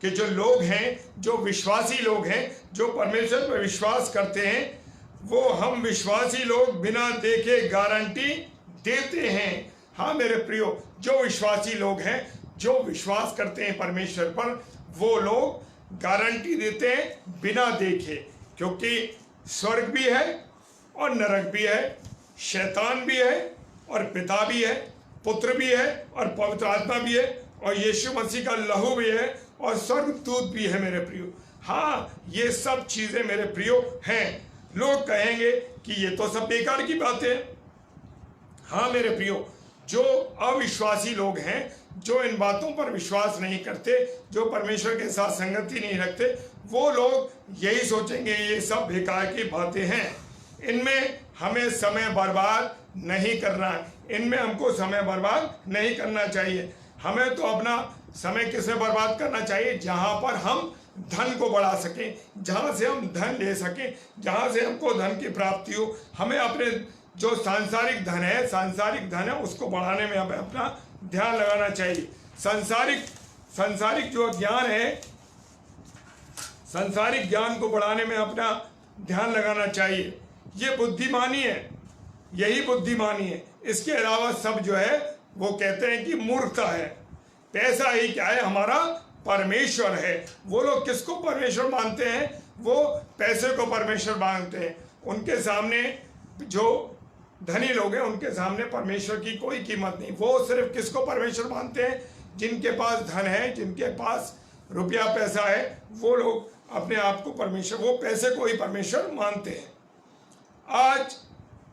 कि जो लोग हैं, जो विश्वासी लोग हैं, जो परमेश्वर पर विश्वास करते हैं, वो हम विश्वासी लोग बिना देखे गारंटी देते हैं। हाँ मेरे प्रियो, जो विश्वासी लोग हैं, जो विश्वास करते हैं परमेश्वर पर, वो लोग गारंटी देते हैं बिना देखे, क्योंकि स्वर्ग भी है और नरक भी है, शैतान भी है और पिता भी है, पुत्र भी है और पवित्र आत्मा भी है, और यीशु मसीह का लहू भी है और स्वर्गदूत भी है मेरे प्रियो। हाँ, ये सब चीजें मेरे प्रियो हैं। लोग कहेंगे कि ये तो सब बेकार की बातें हैं। हाँ मेरे प्रियो, जो अविश्वासी लोग हैं, जो इन बातों पर विश्वास नहीं करते, जो परमेश्वर के साथ संगति नहीं रखते, वो लोग यही सोचेंगे ये सब बेकार की बातें हैं, इनमें हमें समय बर्बाद नहीं करना है, इनमें हमको समय बर्बाद नहीं करना चाहिए। हमें तो अपना समय किसमें बर्बाद करना चाहिए, जहाँ पर हम धन को बढ़ा सकें, जहाँ से हम धन ले सकें, जहाँ से हमको धन की प्राप्ति हो। हमें अपने जो सांसारिक धन है उसको बढ़ाने में हमें अपना ध्यान लगाना चाहिए। सांसारिक जो ज्ञान है, सांसारिक ज्ञान को बढ़ाने में अपना ध्यान लगाना चाहिए। ये बुद्धिमानी है, यही बुद्धिमानी है। इसके अलावा सब जो है वो कहते हैं कि मूर्खता है। पैसा ही क्या है, हमारा परमेश्वर है। वो लोग किसको परमेश्वर मानते हैं, वो पैसे को परमेश्वर मानते हैं। उनके सामने जो धनी लोग हैं, उनके सामने परमेश्वर की कोई कीमत नहीं। वो सिर्फ किसको परमेश्वर मानते हैं, जिनके पास धन है, जिनके पास रुपया पैसा है, वो लोग अपने आप को परमेश्वर, वो पैसे को ही परमेश्वर मानते हैं। आज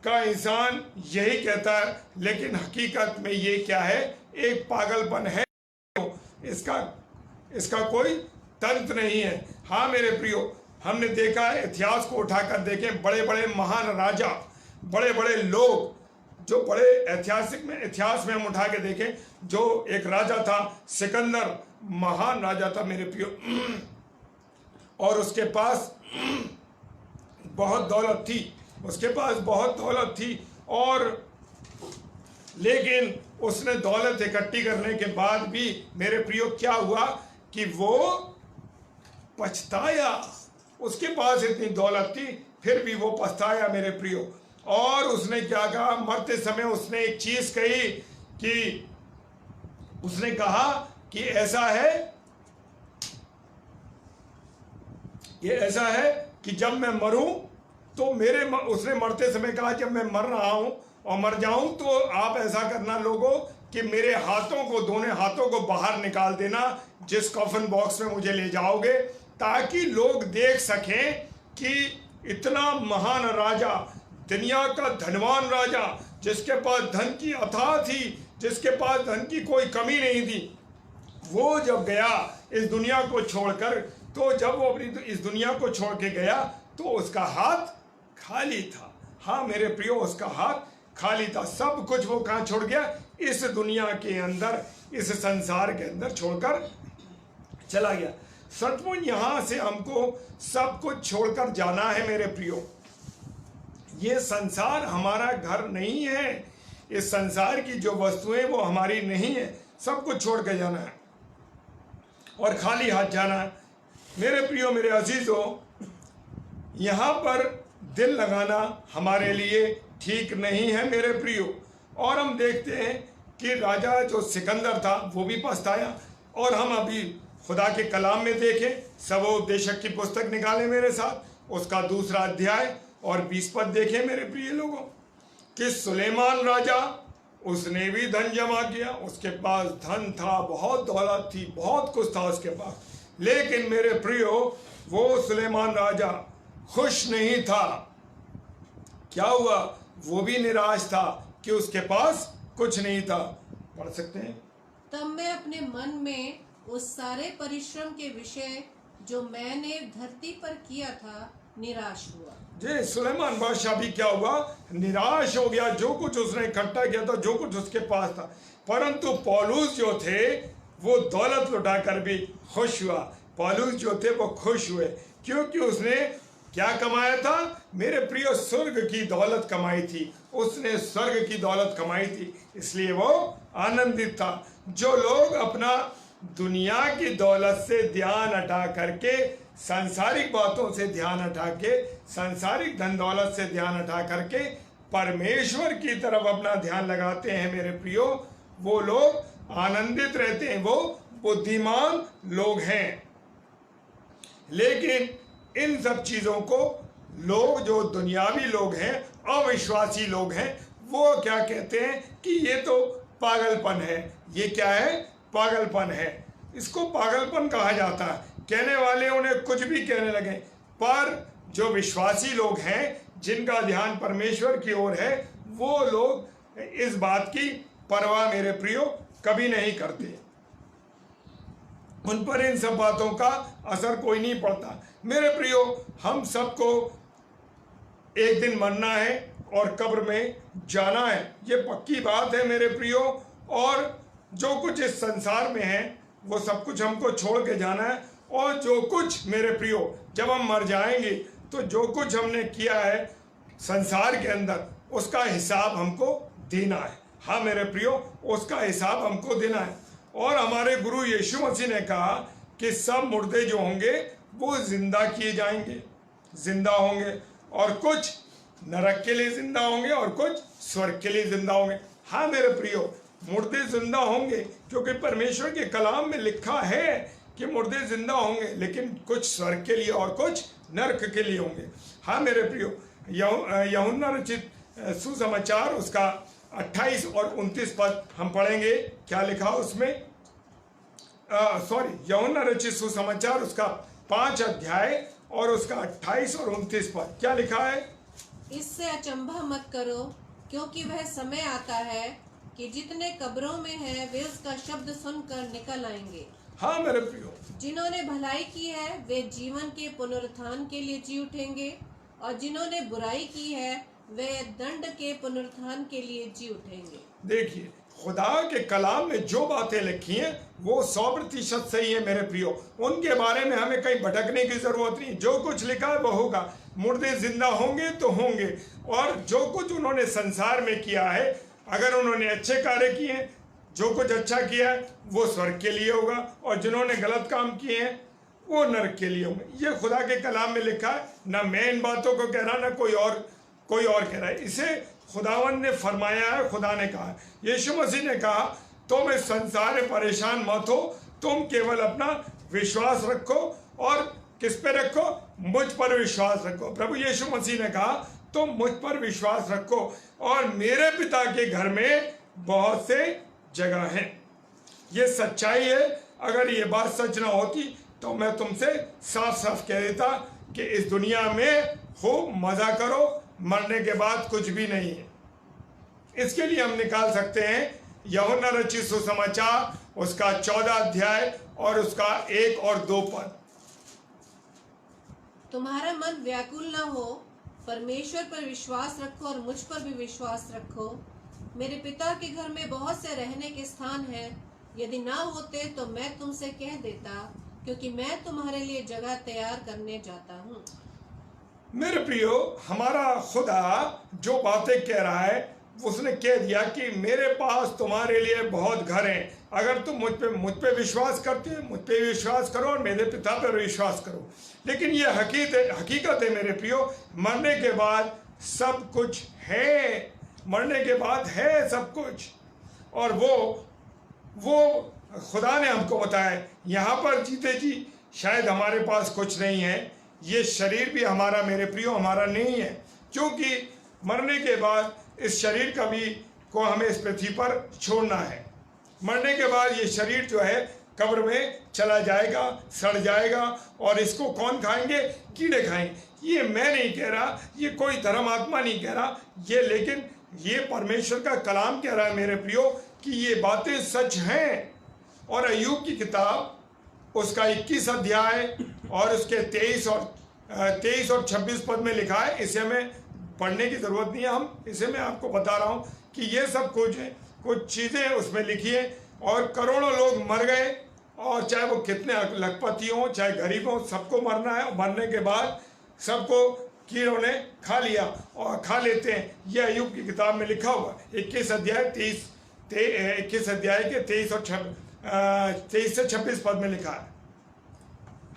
का इंसान यही कहता है, लेकिन हकीकत में ये क्या है, एक पागलपन है। इसका कोई तंत्र नहीं है। हाँ मेरे प्रियो, हमने देखा है, इतिहास को उठाकर देखें, बड़े बड़े महान राजा, बड़े बड़े लोग, जो बड़े इतिहास में हम उठा के देखें, जो एक राजा था सिकंदर, महान राजा था मेरे प्रियो, और उसके पास बहुत दौलत थी, और लेकिन उसने दौलत इकट्ठी करने के बाद भी मेरे प्रियो क्या हुआ कि वो पछताया। उसके पास इतनी दौलत थी, फिर भी वो पछताया मेरे प्रियो। और उसने क्या कहा, मरते समय उसने एक चीज कही कि उसने कहा कि ऐसा है कि जब मैं मरूं तो उसने मरते समय कहा, जब मैं मर रहा हूं और मर जाऊं तो आप ऐसा करना लोगों कि मेरे दोनों हाथों को बाहर निकाल देना, जिस कॉफन बॉक्स में मुझे ले जाओगे, ताकि लोग देख सकें कि इतना महान राजा, दुनिया का धनवान राजा, जिसके पास धन की अथाह थी, जिसके पास धन की कोई कमी नहीं थी, वो जब गया इस दुनिया को छोड़कर, तो जब वो अपनी इस दुनिया को छोड़ के गया तो उसका हाथ खाली था। हाँ मेरे प्रियो, उसका हाथ खाली था। सब कुछ वो कहाँ छोड़ गया, इस दुनिया के अंदर, इस संसार के अंदर छोड़कर चला गया। सचमुच यहाँ से हमको सब कुछ छोड़कर जाना है मेरे प्रियो। ये संसार हमारा घर नहीं है, इस संसार की जो वस्तुएं वो हमारी नहीं है। सब कुछ छोड़ के जाना है और खाली हाथ जाना है। मेरे प्रियो, मेरे अजीजों, यहाँ पर दिल लगाना हमारे लिए ठीक नहीं है मेरे प्रियो। और हम देखते हैं कि राजा जो सिकंदर था वो भी पछताया। और हम अभी खुदा के कलाम में देखें, सबोपदेशक की पुस्तक निकालें मेरे साथ, उसका 2 अध्याय और 20 पद देखें मेरे प्रिय लोगों, कि सुलेमान राजा, उसने भी धन जमा किया, उसके पास धन था, बहुत दौलत थी, बहुत कुछ था उसके पास। लेकिन मेरे प्रियो, वो सुलेमान राजा खुश नहीं था। क्या हुआ, वो भी निराश था कि उसके पास कुछ नहीं था। पढ़ सकते हैं। तब मैं अपने मन में उस सारे परिश्रम के विषय जो मैंने धरती पर किया था निराश हुआ। जी, सुलेमान बादशाह भी क्या हुआ, निराश हो गया। जो कुछ उसने इकट्ठा किया था, जो कुछ उसके पास था। परंतु पौलुस जो थे वो दौलत लुटाकर भी खुश हुआ। पौलुस जो थे वो खुश हुए, क्योंकि उसने क्या कमाया था मेरे प्रियो? स्वर्ग की दौलत कमाई थी। उसने स्वर्ग की दौलत कमाई थी, इसलिए वो आनंदित था। जो लोग अपना दुनिया की दौलत से ध्यान हटा करके, सांसारिक बातों से ध्यान हटा के, सांसारिक धन दौलत से ध्यान हटा करके परमेश्वर की तरफ अपना ध्यान लगाते हैं मेरे प्रियो, वो लोग आनंदित रहते हैं, वो बुद्धिमान लोग हैं। लेकिन इन सब चीजों को लोग, जो दुनियावी लोग हैं, अविश्वासी लोग हैं, वो क्या कहते हैं कि ये तो पागलपन है। ये क्या है? पागलपन है। इसको पागलपन कहा जाता है। कहने वाले उन्हें कुछ भी कहने लगे, पर जो विश्वासी लोग हैं, जिनका ध्यान परमेश्वर की ओर है, वो लोग इस बात की परवाह मेरे प्रियो कभी नहीं करते। उन पर इन सब बातों का असर कोई नहीं पड़ता। मेरे प्रियो, हम सबको एक दिन मरना है और कब्र में जाना है, ये पक्की बात है मेरे प्रियो। और जो कुछ इस संसार में है वो सब कुछ हमको छोड़ के जाना है। और जो कुछ मेरे प्रियो, जब हम मर जाएंगे तो जो कुछ हमने किया है संसार के अंदर, उसका हिसाब हमको देना है। हाँ मेरे प्रियो, उसका हिसाब हमको देना है। और हमारे गुरु यीशु मसीह ने कहा कि सब मुर्दे जो होंगे वो जिंदा किए जाएंगे, जिंदा होंगे, और कुछ नरक के लिए जिंदा होंगे और कुछ स्वर्ग के लिए जिंदा होंगे। हाँ मेरे प्रियो, मुर्दे जिंदा होंगे, क्योंकि परमेश्वर के कलाम में लिखा है कि मुर्दे जिंदा होंगे, लेकिन कुछ स्वर्ग के लिए और कुछ नरक के लिए होंगे। हाँ मेरे प्रियो, यूहन्ना रचित सुसमाचार उसका 28 और 29 पद हम पढ़ेंगे। क्या लिखा उसमें? यूहन्ना रचित सुसमाचार उसका 5 अध्याय और उसका 28 और 29 पद क्या लिखा है? इससे अचंभा मत करो, क्योंकि वह समय आता है कि जितने कब्रों में हैं वे उसका शब्द सुनकर निकल आएंगे। हाँ मेरे प्रियो, जिन्होंने भलाई की है वे जीवन के पुनरुत्थान के लिए जी उठेंगे, और जिन्होंने बुराई की है वे दंड के पुनरुत्थान के लिए जी उठेंगे। देखिए, खुदा के कलाम में जो बातें लिखी हैं वो 100% सही है मेरे प्रियो। उनके बारे में हमें कहीं भटकने की जरूरत नहीं। जो कुछ लिखा है वो होगा। मुर्दे जिंदा होंगे तो होंगे। और जो कुछ उन्होंने संसार में किया है, अगर उन्होंने अच्छे कार्य किए हैं, जो कुछ अच्छा किया है वो स्वर्ग के लिए होगा, और जिन्होंने गलत काम किए हैं वो नरक के लिए होंगे। ये खुदा के कलाम में लिखा है। ना मैं इन बातों को कह रहा, ना कोई और कह रहा है। इसे खुदावन ने फरमाया है, खुदा ने कहा। यीशु मसीह ने कहा, तुम इस संसार में परेशान मत हो, तुम केवल अपना विश्वास रखो। और किस पे रखो? मुझ पर विश्वास रखो। प्रभु यीशु मसीह ने कहा, तुम मुझ पर विश्वास रखो, और मेरे पिता के घर में बहुत से जगह हैं। ये सच्चाई है। अगर ये बात सच ना होती तो मैं तुमसे साफ साफ कह देता कि इस दुनिया में खूब मजा करो, मरने के बाद कुछ भी नहीं है। इसके लिए हम निकाल सकते हैं यूहन्ना रचित सुसमाचार उसका 14 अध्याय और उसका 1 और 2 पद। तुम्हारा मन व्याकुल न हो, परमेश्वर पर विश्वास रखो और मुझ पर भी विश्वास रखो। मेरे पिता के घर में बहुत से रहने के स्थान हैं। यदि ना होते तो मैं तुमसे कह देता, क्योंकि मैं तुम्हारे लिए जगह तैयार करने जाता हूँ। मेरे प्रियो, हमारा खुदा जो बातें कह रहा है उसने कह दिया कि मेरे पास तुम्हारे लिए बहुत घर हैं। अगर तुम मुझ पे विश्वास करते हो, मुझ पे विश्वास करो और मेरे पिता पर विश्वास करो। लेकिन ये हकीकत है मेरे प्रियो, मरने के बाद सब कुछ है। मरने के बाद है सब कुछ। और वो खुदा ने हमको बताया, यहाँ पर जीते जी शायद हमारे पास कुछ नहीं है। ये शरीर भी हमारा मेरे प्रियो हमारा नहीं है, क्योंकि मरने के बाद इस शरीर का भी को हमें इस पृथ्वी पर छोड़ना है। मरने के बाद ये शरीर जो है कब्र में चला जाएगा, सड़ जाएगा, और इसको कौन खाएंगे? कीड़े खाएंगे। ये मैं नहीं कह रहा, ये कोई धर्मात्मा नहीं कह रहा, लेकिन ये परमेश्वर का कलाम कह रहा है मेरे प्रियो कि ये बातें सच हैं। और अय्यूब की किताब उसका 21 अध्याय और उसके 23 और 26 पद में लिखा है। इसे हमें पढ़ने की जरूरत नहीं है, हम इसे मैं आपको बता रहा हूँ कि ये सब कुछ चीज़ें उसमें लिखी है। और करोड़ों लोग मर गए, और चाहे वो कितने लखपति हों चाहे गरीब हों, सबको मरना है। मरने के बाद सबको कीड़ों ने खा लिया और खा लेते हैं। यह अय्यूब की किताब में लिखा हुआ 21 अध्याय के 23 से 26 पद में लिखा है।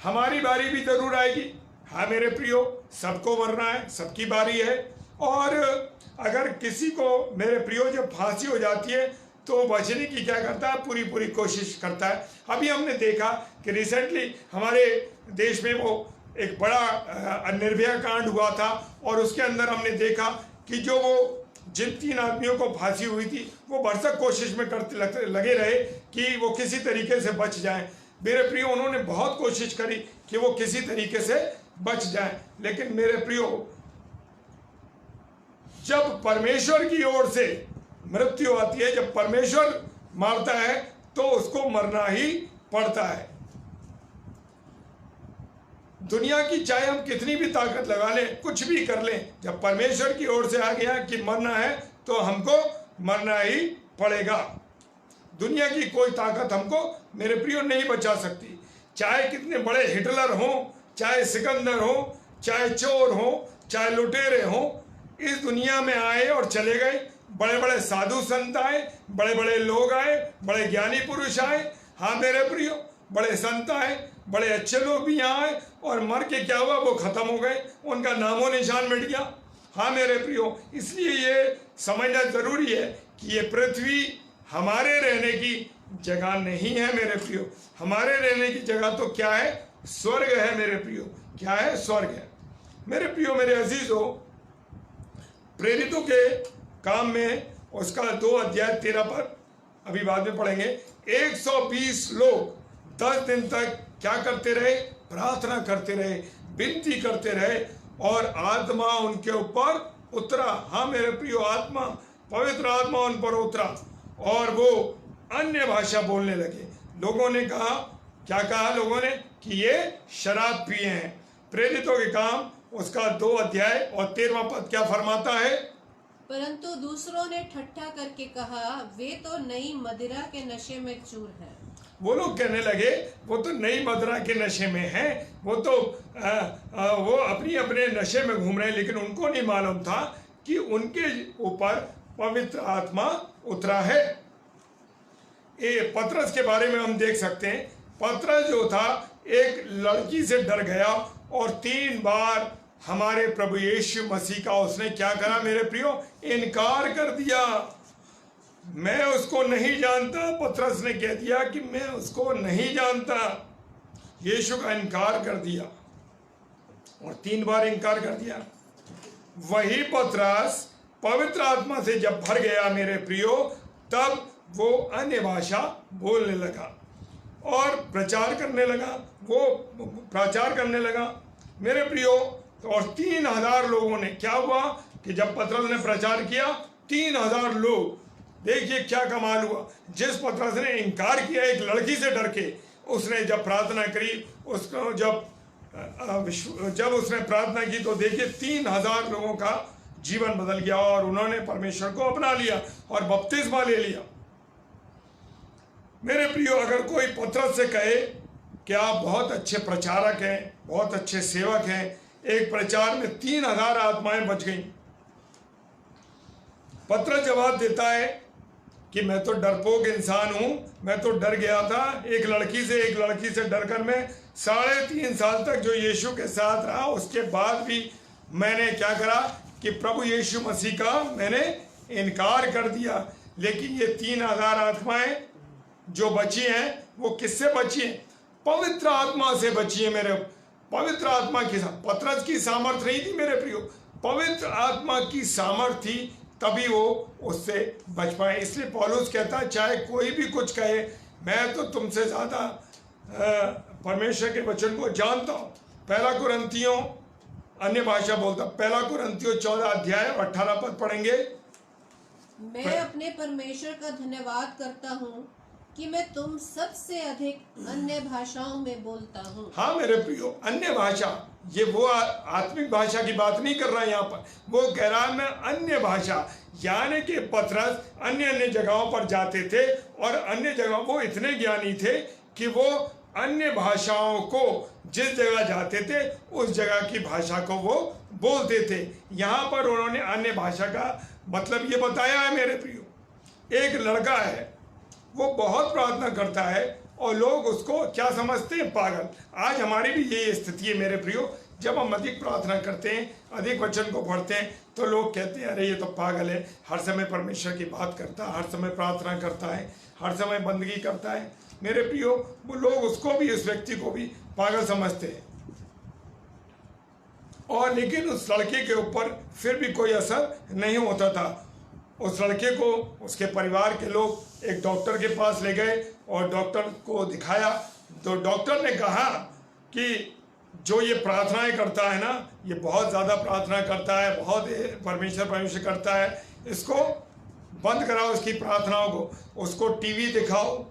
हमारी बारी भी जरूर आएगी। हाँ मेरे प्रियो, सबको मरना है, सबकी बारी है। और अगर किसी को मेरे प्रियो जब फांसी हो जाती है तो बचने की क्या करता है, पूरी कोशिश करता है। अभी हमने देखा कि रिसेंटली हमारे देश में वो एक बड़ा निर्भया कांड हुआ था और उसके अंदर हमने देखा कि जो वो जिन 3 आदमियों को फांसी हुई थी वो भरसक कोशिश में करते लगे रहे कि वो किसी तरीके से बच जाएं। मेरे प्रियो, उन्होंने बहुत कोशिश करी कि वो किसी तरीके से बच जाएं, लेकिन मेरे प्रियो, जब परमेश्वर की ओर से मृत्यु आती है, जब परमेश्वर मारता है तो उसको मरना ही पड़ता है। दुनिया की चाहे हम कितनी भी ताकत लगा लें, कुछ भी कर लें, जब परमेश्वर की ओर से आ गया कि मरना है तो हमको मरना ही पड़ेगा। दुनिया की कोई ताकत हमको मेरे प्रियो नहीं बचा सकती। चाहे कितने बड़े हिटलर हों, चाहे सिकंदर हों, चाहे चोर हों, चाहे लुटेरे हों, इस दुनिया में आए और चले गए। बड़े बड़े साधु संत आए, बड़े बड़े लोग आए, बड़े ज्ञानी पुरुष आए। हाँ मेरे प्रियो, बड़े संत आए, बड़े अच्छे लोग भी यहाँ आए और मर के क्या हुआ, वो खत्म हो गए, उनका नामो निशान मिट गया। हाँ मेरे प्रियो, इसलिए ये समझना जरूरी है कि ये पृथ्वी हमारे रहने की जगह नहीं है मेरे प्रियो। हमारे रहने की जगह तो क्या है, स्वर्ग है मेरे प्रियो। क्या है, स्वर्ग है मेरे प्रियो। मेरे अजीजों, प्रेरितों के काम में उसका 2 अध्याय 13 पर अभी बाद में पढ़ेंगे। 120 लोग 10 दिन तक क्या करते रहे, प्रार्थना करते रहे, विनती करते रहे और आत्मा उनके ऊपर उतरा। हाँ मेरे प्रियो, आत्मा, पवित्र आत्मा उन पर उतरा और वो अन्य भाषा बोलने लगे। लोगों ने कहा, क्या कहा लोगों ने, कि ये शराब पिए हैं। प्रेरितों के काम उसका 2 अध्याय और 13वां पद क्या फरमाता है, परंतु दूसरों ने ठट्ठा करके कहा, वे तो नई मदिरा के नशे में चूर हैं। वो लोग कहने लगे वो तो नई मदिरा के नशे में हैं, वो तो वो अपने नशे में घूम रहे हैं। लेकिन उनको नहीं मालूम था कि उनके ऊपर पवित्र आत्मा उतरा है। ये पतरस के बारे में हम देख सकते हैं। पतरस जो था, एक लड़की से डर गया और 3 बार हमारे प्रभु यीशु मसीह का उसने क्या करा मेरे प्रियो, इनकार कर दिया। मैं उसको नहीं जानता, पतरस ने कह दिया कि मैं उसको नहीं जानता। यीशु का इनकार कर दिया और 3 बार इनकार कर दिया। वही पतरस पवित्र आत्मा से जब भर गया मेरे प्रियो, तब वो अन्य भाषा बोलने लगा और प्रचार करने लगा। वो प्रचार करने लगा मेरे प्रियो। और 3000 लोगों ने, क्या हुआ कि जब पतरस ने प्रचार किया, 3000 लोग, देखिए क्या कमाल हुआ। जिस पतरस ने इनकार किया एक लड़की से डर के, उसने जब प्रार्थना करी, उसको जब उसने प्रार्थना की तो देखिए 3000 लोगों का जीवन बदल गया और उन्होंने परमेश्वर को अपना लिया और बपतिस्मा ले लिया। मेरे प्रियो, अगर कोई पतरस से कहे कि आप बहुत अच्छे प्रचारक हैं, बहुत अच्छे सेवक हैं, एक प्रचार में 3000 आत्माएं बच गईं, पतरस जवाब देता है कि मैं तो डरपोक इंसान हूं, मैं तो डर गया था एक लड़की से डरकर मैं 3.5 साल तक जो यीशु के साथ रहा, उसके बाद भी मैंने क्या करा कि प्रभु यीशु मसीह का मैंने इनकार कर दिया। लेकिन ये 3000 आत्माएं जो बची हैं, वो किससे बची हैं, पवित्र आत्मा से बची है मेरे। पवित्र आत्मा की, पतरस की सामर्थ नहीं थी मेरे प्रियो, पवित्र आत्मा की सामर्थ थी, तभी वो उससे बच पाए। इसलिए पौलुस कहता है, चाहे कोई भी कुछ कहे, मैं तो तुमसे ज्यादा परमेश्वर के वचन को जानता हूँ। 1 कुरिन्थियों, अन्य भाषा बोलता, 1 कुरिन्थियों 14 अध्याय 18 पद पढ़ेंगे। मैं अपने परमेश्वर का धन्यवाद करता हूँ कि मैं तुम सबसे अधिक अन्य भाषाओं में बोलता हूँ। हाँ मेरे प्रियो, अन्य भाषा, ये वो आत्मिक भाषा की बात नहीं कर रहा यहाँ पर, वो कह रहा है मैं अन्य भाषा, यानी कि पतरस अन्य जगहों पर जाते थे और अन्य जगहों, वो इतने ज्ञानी थे कि वो अन्य भाषाओं को जिस जगह जाते थे उस जगह की भाषा को वो बोलते थे। यहाँ पर उन्होंने अन्य भाषा का मतलब ये बताया है मेरे प्रियो। एक लड़का है, वो बहुत प्रार्थना करता है और लोग उसको क्या समझते हैं, पागल। आज हमारी भी यही स्थिति है मेरे प्रियो। जब हम अधिक प्रार्थना करते हैं, अधिक वचन को पढ़ते हैं, तो लोग कहते हैं अरे ये तो पागल है, हर समय परमेश्वर की बात करता है, हर समय प्रार्थना करता है, हर समय बंदगी करता है। मेरे प्रियो, वो लोग उसको भी, उस व्यक्ति को भी पागल समझते हैं। और लेकिन उस लड़के के ऊपर फिर भी कोई असर नहीं होता था। उस लड़के को उसके परिवार के लोग एक डॉक्टर के पास ले गए और डॉक्टर को दिखाया। तो डॉक्टर ने कहा कि जो ये प्रार्थनाएं करता है ना, ये बहुत ज़्यादा प्रार्थना करता है, बहुत परमेश्वर करता है, इसको बंद कराओ, इसकी प्रार्थनाओं को। उसको टीवी दिखाओ,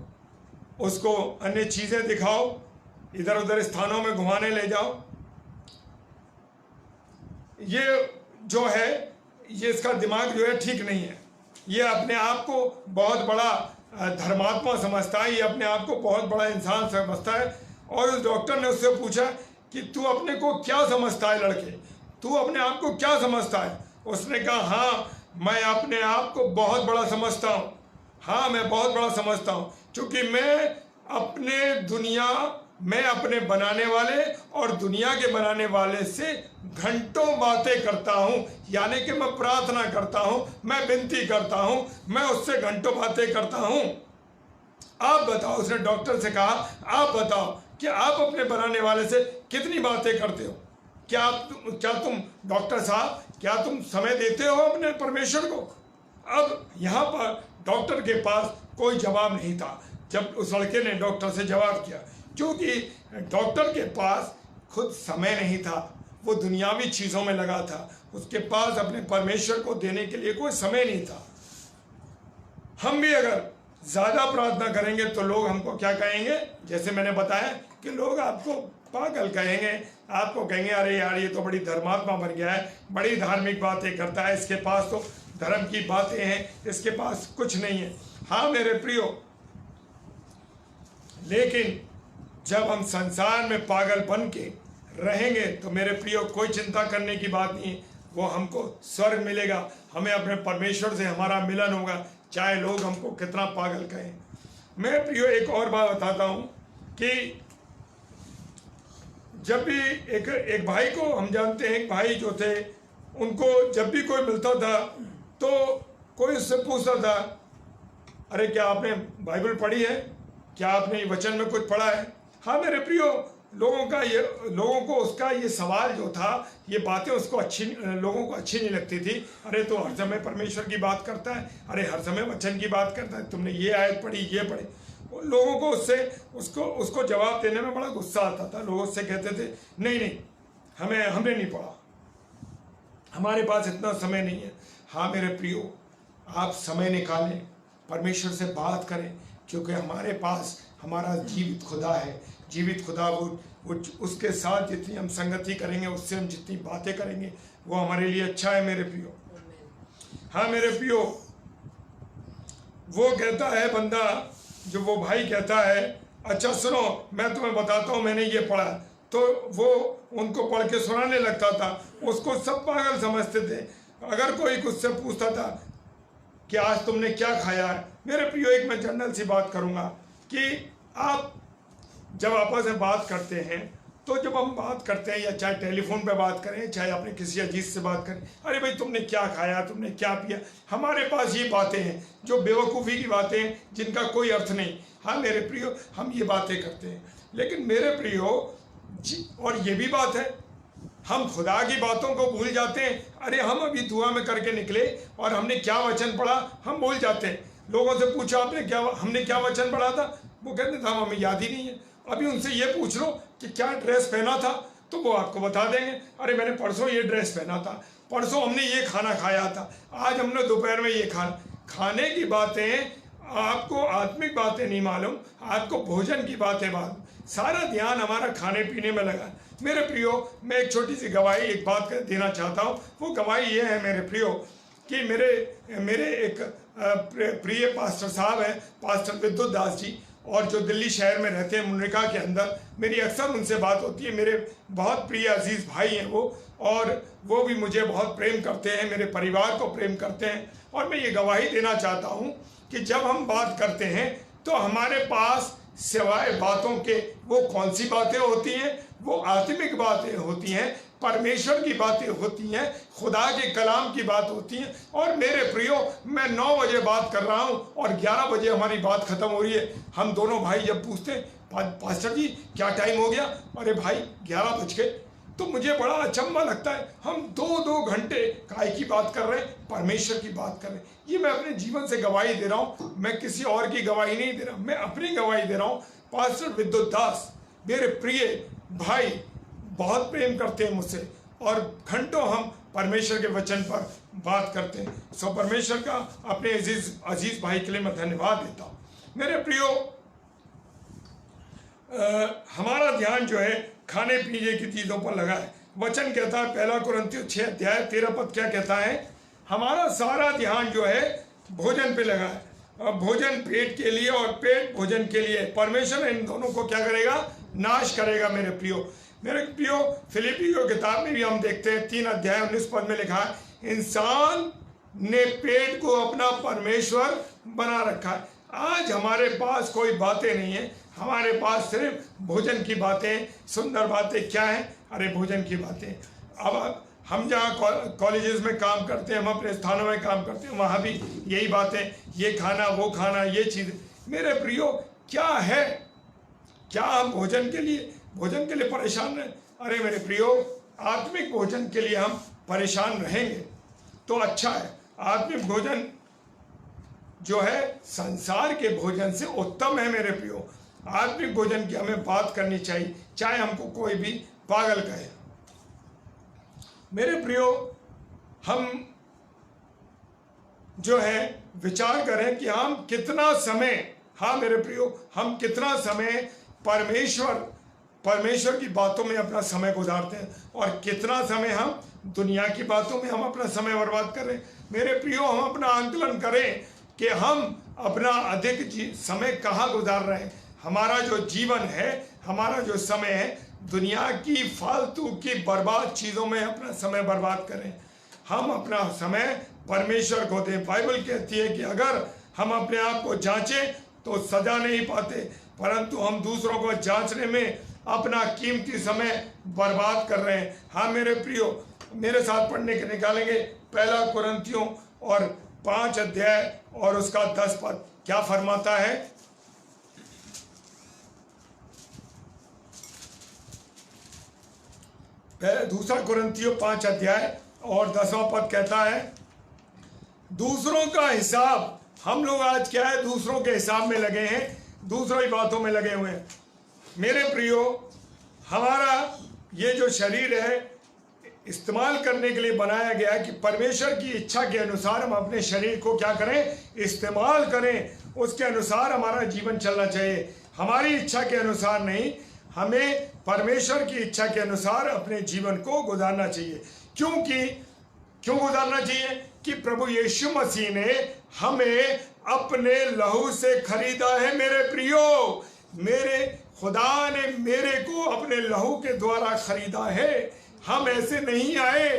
उसको अन्य चीज़ें दिखाओ, इधर उधर स्थानों में घुमाने ले जाओ। ये जो है, ये इसका दिमाग जो है ठीक नहीं है। ये अपने आप को बहुत बड़ा धर्मात्मा समझता है, ये अपने आप को बहुत बड़ा इंसान समझता है। और उस डॉक्टर ने उससे पूछा कि तू अपने को क्या समझता है लड़के, तू अपने आप को क्या समझता है? उसने कहा हाँ, मैं अपने आप को बहुत बड़ा समझता हूँ। हाँ, मैं बहुत बड़ा समझता हूँ, क्योंकि मैं अपने बनाने वाले और दुनिया के बनाने वाले से घंटों बातें करता हूँ। यानी कि मैं प्रार्थना करता हूँ, मैं विनती करता हूँ, मैं उससे घंटों बातें करता हूँ। आप बताओ, उसने डॉक्टर से कहा, आप बताओ कि आप अपने बनाने वाले से कितनी बातें करते हो? क्या तुम डॉक्टर साहब, क्या तुम समय देते हो अपने परमेश्वर को? अब यहाँ पर डॉक्टर के पास कोई जवाब नहीं था जब उस लड़के ने डॉक्टर से जवाब किया, क्योंकि डॉक्टर के पास खुद समय नहीं था, वो दुनियावी चीज़ों में लगा था, उसके पास अपने परमेश्वर को देने के लिए कोई समय नहीं था। हम भी अगर ज़्यादा प्रार्थना करेंगे तो लोग हमको क्या कहेंगे? जैसे मैंने बताया कि लोग आपको पागल कहेंगे, आपको कहेंगे अरे यार ये तो बड़ी धर्मात्मा बन गया है, बड़ी धार्मिक बातें करता है, इसके पास तो धर्म की बातें हैं, इसके पास कुछ नहीं है। हाँ मेरे प्रियो, लेकिन जब हम संसार में पागल बन के रहेंगे तो मेरे प्रियो कोई चिंता करने की बात नहीं है, वो हमको स्वर्ग मिलेगा, हमें अपने परमेश्वर से हमारा मिलन होगा, चाहे लोग हमको कितना पागल कहें। मैं प्रियो एक और बात बताता हूँ कि जब भी एक भाई को हम जानते हैं, एक भाई जो थे, उनको जब भी कोई मिलता था तो कोई उससे पूछता था अरे क्या आपने बाइबल पढ़ी है, क्या आपने वचन में कुछ पढ़ा है? हाँ मेरे प्रियो, लोगों को उसका ये सवाल जो था, ये बातें उसको लोगों को अच्छी नहीं लगती थी। अरे तो हर समय परमेश्वर की बात करता है, अरे हर समय वचन की बात करता है, तुमने ये आयत पढ़ी, ये पढ़ी। लोगों को उसको जवाब देने में बड़ा गुस्सा आता था। लोग उससे कहते थे नहीं हमने नहीं पढ़ा, हमारे पास इतना समय नहीं है। हाँ मेरे प्रियो, आप समय निकालें, परमेश्वर से बात करें, क्योंकि हमारे पास हमारा जीवित खुदा है। जीवित खुदा वो उसके साथ जितनी हम संगति करेंगे, उससे हम जितनी बातें करेंगे, वो हमारे लिए अच्छा है मेरे प्रियो। हाँ मेरे प्रियो, वो कहता है बंदा, जो वो भाई कहता है अच्छा सुनो मैं तुम्हें बताता हूँ मैंने ये पढ़ा, तो वो उनको पढ़ के सुनाने लगता था। उसको सब पागल समझते थे। अगर कोई कुछ से पूछता था कि आज तुमने क्या खाया है, मेरे प्रियो एक मैं जनरल सी बात करूँगा कि आप जब आपस में बात करते हैं, तो जब हम बात करते हैं, या चाहे टेलीफोन पे बात करें, चाहे अपने किसी अजीज से बात करें, अरे भाई तुमने क्या खाया, तुमने क्या पिया, हमारे पास ये बातें हैं जो बेवकूफ़ी की बातें हैं, जिनका कोई अर्थ नहीं। हाँ मेरे प्रियो, हम ये बातें करते हैं, लेकिन मेरे प्रियो जी, और ये भी बात है, हम खुदा की बातों को भूल जाते हैं। अरे हम अभी दुआ में करके निकले और हमने क्या वचन पढ़ा, हम भूल जाते हैं। लोगों से पूछा हमने क्या वचन पढ़ा था, वो कहते थे हमें याद ही नहीं है। अभी उनसे ये पूछ लो कि क्या ड्रेस पहना था, तो वो आपको बता देंगे, अरे मैंने परसों ये ड्रेस पहना था, परसों हमने ये खाना खाया था, आज हमने दोपहर में ये खाने की बातें, आपको आत्मिक बातें नहीं मालूम, आपको भोजन की बातें मालूम, सारा ध्यान हमारा खाने पीने में लगा। मेरे प्रियो, मैं एक छोटी सी गवाही एक बात देना चाहता हूँ। वो गवाही ये है मेरे प्रियो कि मेरे एक प्रिय पास्टर साहब हैं, पास्टर विद्युत दास जी, और जो दिल्ली शहर में रहते हैं मुनरिका के अंदर, मेरी अक्सर उनसे बात होती है। मेरे बहुत प्रिय अजीज़ भाई हैं वो, और वो भी मुझे बहुत प्रेम करते हैं, मेरे परिवार को प्रेम करते हैं। और मैं ये गवाही देना चाहता हूँ कि जब हम बात करते हैं तो हमारे पास सिवाय बातों के वो कौन सी बातें होती हैं, वो आत्मिक बातें होती हैं, परमेश्वर की बातें होती हैं, खुदा के कलाम की बात होती हैं। और मेरे प्रियो, मैं 9 बजे बात कर रहा हूँ और 11 बजे हमारी बात खत्म हो रही है। हम दोनों भाई जब पूछते हैं पास्टर जी क्या टाइम हो गया, अरे भाई 11 बज गए, तो मुझे बड़ा अचंभा लगता है। हम 2-2 घंटे काय की बात कर रहे हैं, परमेश्वर की बात कर रहे हैं। ये मैं अपने जीवन से गवाही दे रहा हूँ, मैं किसी और की गवाही नहीं दे रहा, मैं अपनी गवाही दे रहा हूँ। पास्टर विद्युत दास मेरे प्रिय भाई बहुत प्रेम करते हैं मुझसे, और घंटों हम परमेश्वर के वचन पर बात करते हैं। सो परमेश्वर का अपने अजीज भाई के लिए मैं धन्यवाद देता हूँ। मेरे प्रियो, हमारा ध्यान जो है खाने पीने की चीज़ों पर लगा है। वचन कहता है 1 कुरिन्थियों 6 अध्याय 13 पद क्या कहता है, हमारा सारा ध्यान जो है भोजन पे लगा है। भोजन पेट के लिए और पेट भोजन के लिए। परमेश्वर इन दोनों को क्या करेगा, नाश करेगा। मेरे प्रियो फिलिपी की किताब में भी हम देखते हैं 3 अध्याय 19 पद में लिखा है, इंसान ने पेट को अपना परमेश्वर बना रखा है। आज हमारे पास कोई बातें नहीं है, हमारे पास सिर्फ भोजन की बातें। सुंदर बातें क्या है, अरे भोजन की बातें। अब हम जहाँ कॉलेजेस में काम करते हैं, हम अपने स्थानों में काम करते हैं, वहाँ भी यही बातें, ये खाना वो खाना ये चीज़। मेरे प्रियो, क्या है, क्या हम भोजन के लिए परेशान रहें? अरे मेरे प्रियो, आत्मिक भोजन के लिए हम परेशान रहेंगे तो अच्छा है। आत्मिक भोजन जो है संसार के भोजन से उत्तम है। मेरे प्रियो, आत्मिक भोजन की हमें बात करनी चाहिए, चाहे हमको कोई भी पागल कहे। मेरे प्रियो, हम जो है विचार करें कि हम कितना समय, हाँ मेरे प्रियो, हम कितना समय परमेश्वर की बातों में अपना समय गुजारते हैं, और कितना समय हम दुनिया की बातों में हम अपना समय बर्बाद कर रहे हैं। मेरे प्रियो, हम अपना आंकलन करें कि हम अपना अधिक समय कहाँ गुजार रहे हैं। हमारा जो जीवन है, हमारा जो समय है, दुनिया की फालतू की बर्बाद चीज़ों में अपना समय बर्बाद करें। हम अपना समय परमेश्वर को दें। बाइबल कहती है कि अगर हम अपने आप को जांचें तो सजा नहीं पाते, परंतु हम दूसरों को जांचने में अपना कीमती समय बर्बाद कर रहे हैं। हाँ मेरे प्रियो, मेरे साथ पढ़ने के निकालेंगे 1 कुरिन्थियों और 5 अध्याय और उसका 10 पद क्या फरमाता है। दूसरा कुरिन्थियों 5 अध्याय और 10वां पद कहता है, दूसरों का हिसाब। हम लोग आज क्या है, दूसरों के हिसाब में लगे हैं, दूसरों की बातों में लगे हुए हैं। मेरे प्रियो, हमारा ये जो शरीर है इस्तेमाल करने के लिए बनाया गया है कि परमेश्वर की इच्छा के अनुसार हम अपने शरीर को क्या करें, इस्तेमाल करें। उसके अनुसार हमारा जीवन चलना चाहिए, हमारी इच्छा के अनुसार नहीं। हमें परमेश्वर की इच्छा के अनुसार अपने जीवन को गुजारना चाहिए। क्यों गुजारना चाहिए? कि प्रभु यीशु मसीह ने हमें अपने लहू से खरीदा है। मेरे प्रियो, मेरे खुदा ने मेरे को अपने लहू के द्वारा खरीदा है। हम ऐसे नहीं आए,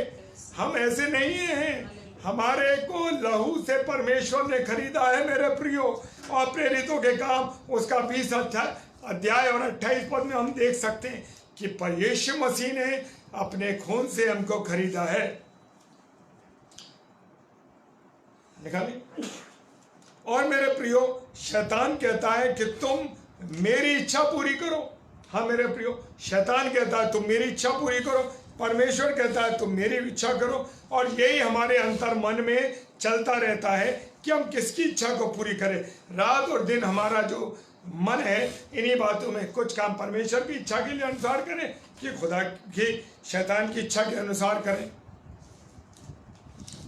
हम ऐसे नहीं हैं, हमारे को लहू से परमेश्वर ने खरीदा है। मेरे प्रियो, और प्रेरितों के काम उसका 20 अध्याय और 28 पद में हम देख सकते हैं कि यीशु मसीह ने अपने खून से हमको खरीदा है। निकालिए। और मेरे प्रियो, शैतान कहता है कि तुम मेरी इच्छा पूरी करो। हाँ मेरे प्रियो, शैतान कहता है तुम मेरी इच्छा पूरी करो, परमेश्वर कहता है तुम मेरी इच्छा करो। और यही हमारे अंतर मन में चलता रहता है कि हम किसकी इच्छा को पूरी करें। रात और दिन हमारा जो मन है इन्हीं बातों में, कुछ काम परमेश्वर की इच्छा के लिए अनुसार करें कि खुदा की शैतान की इच्छा के अनुसार करें।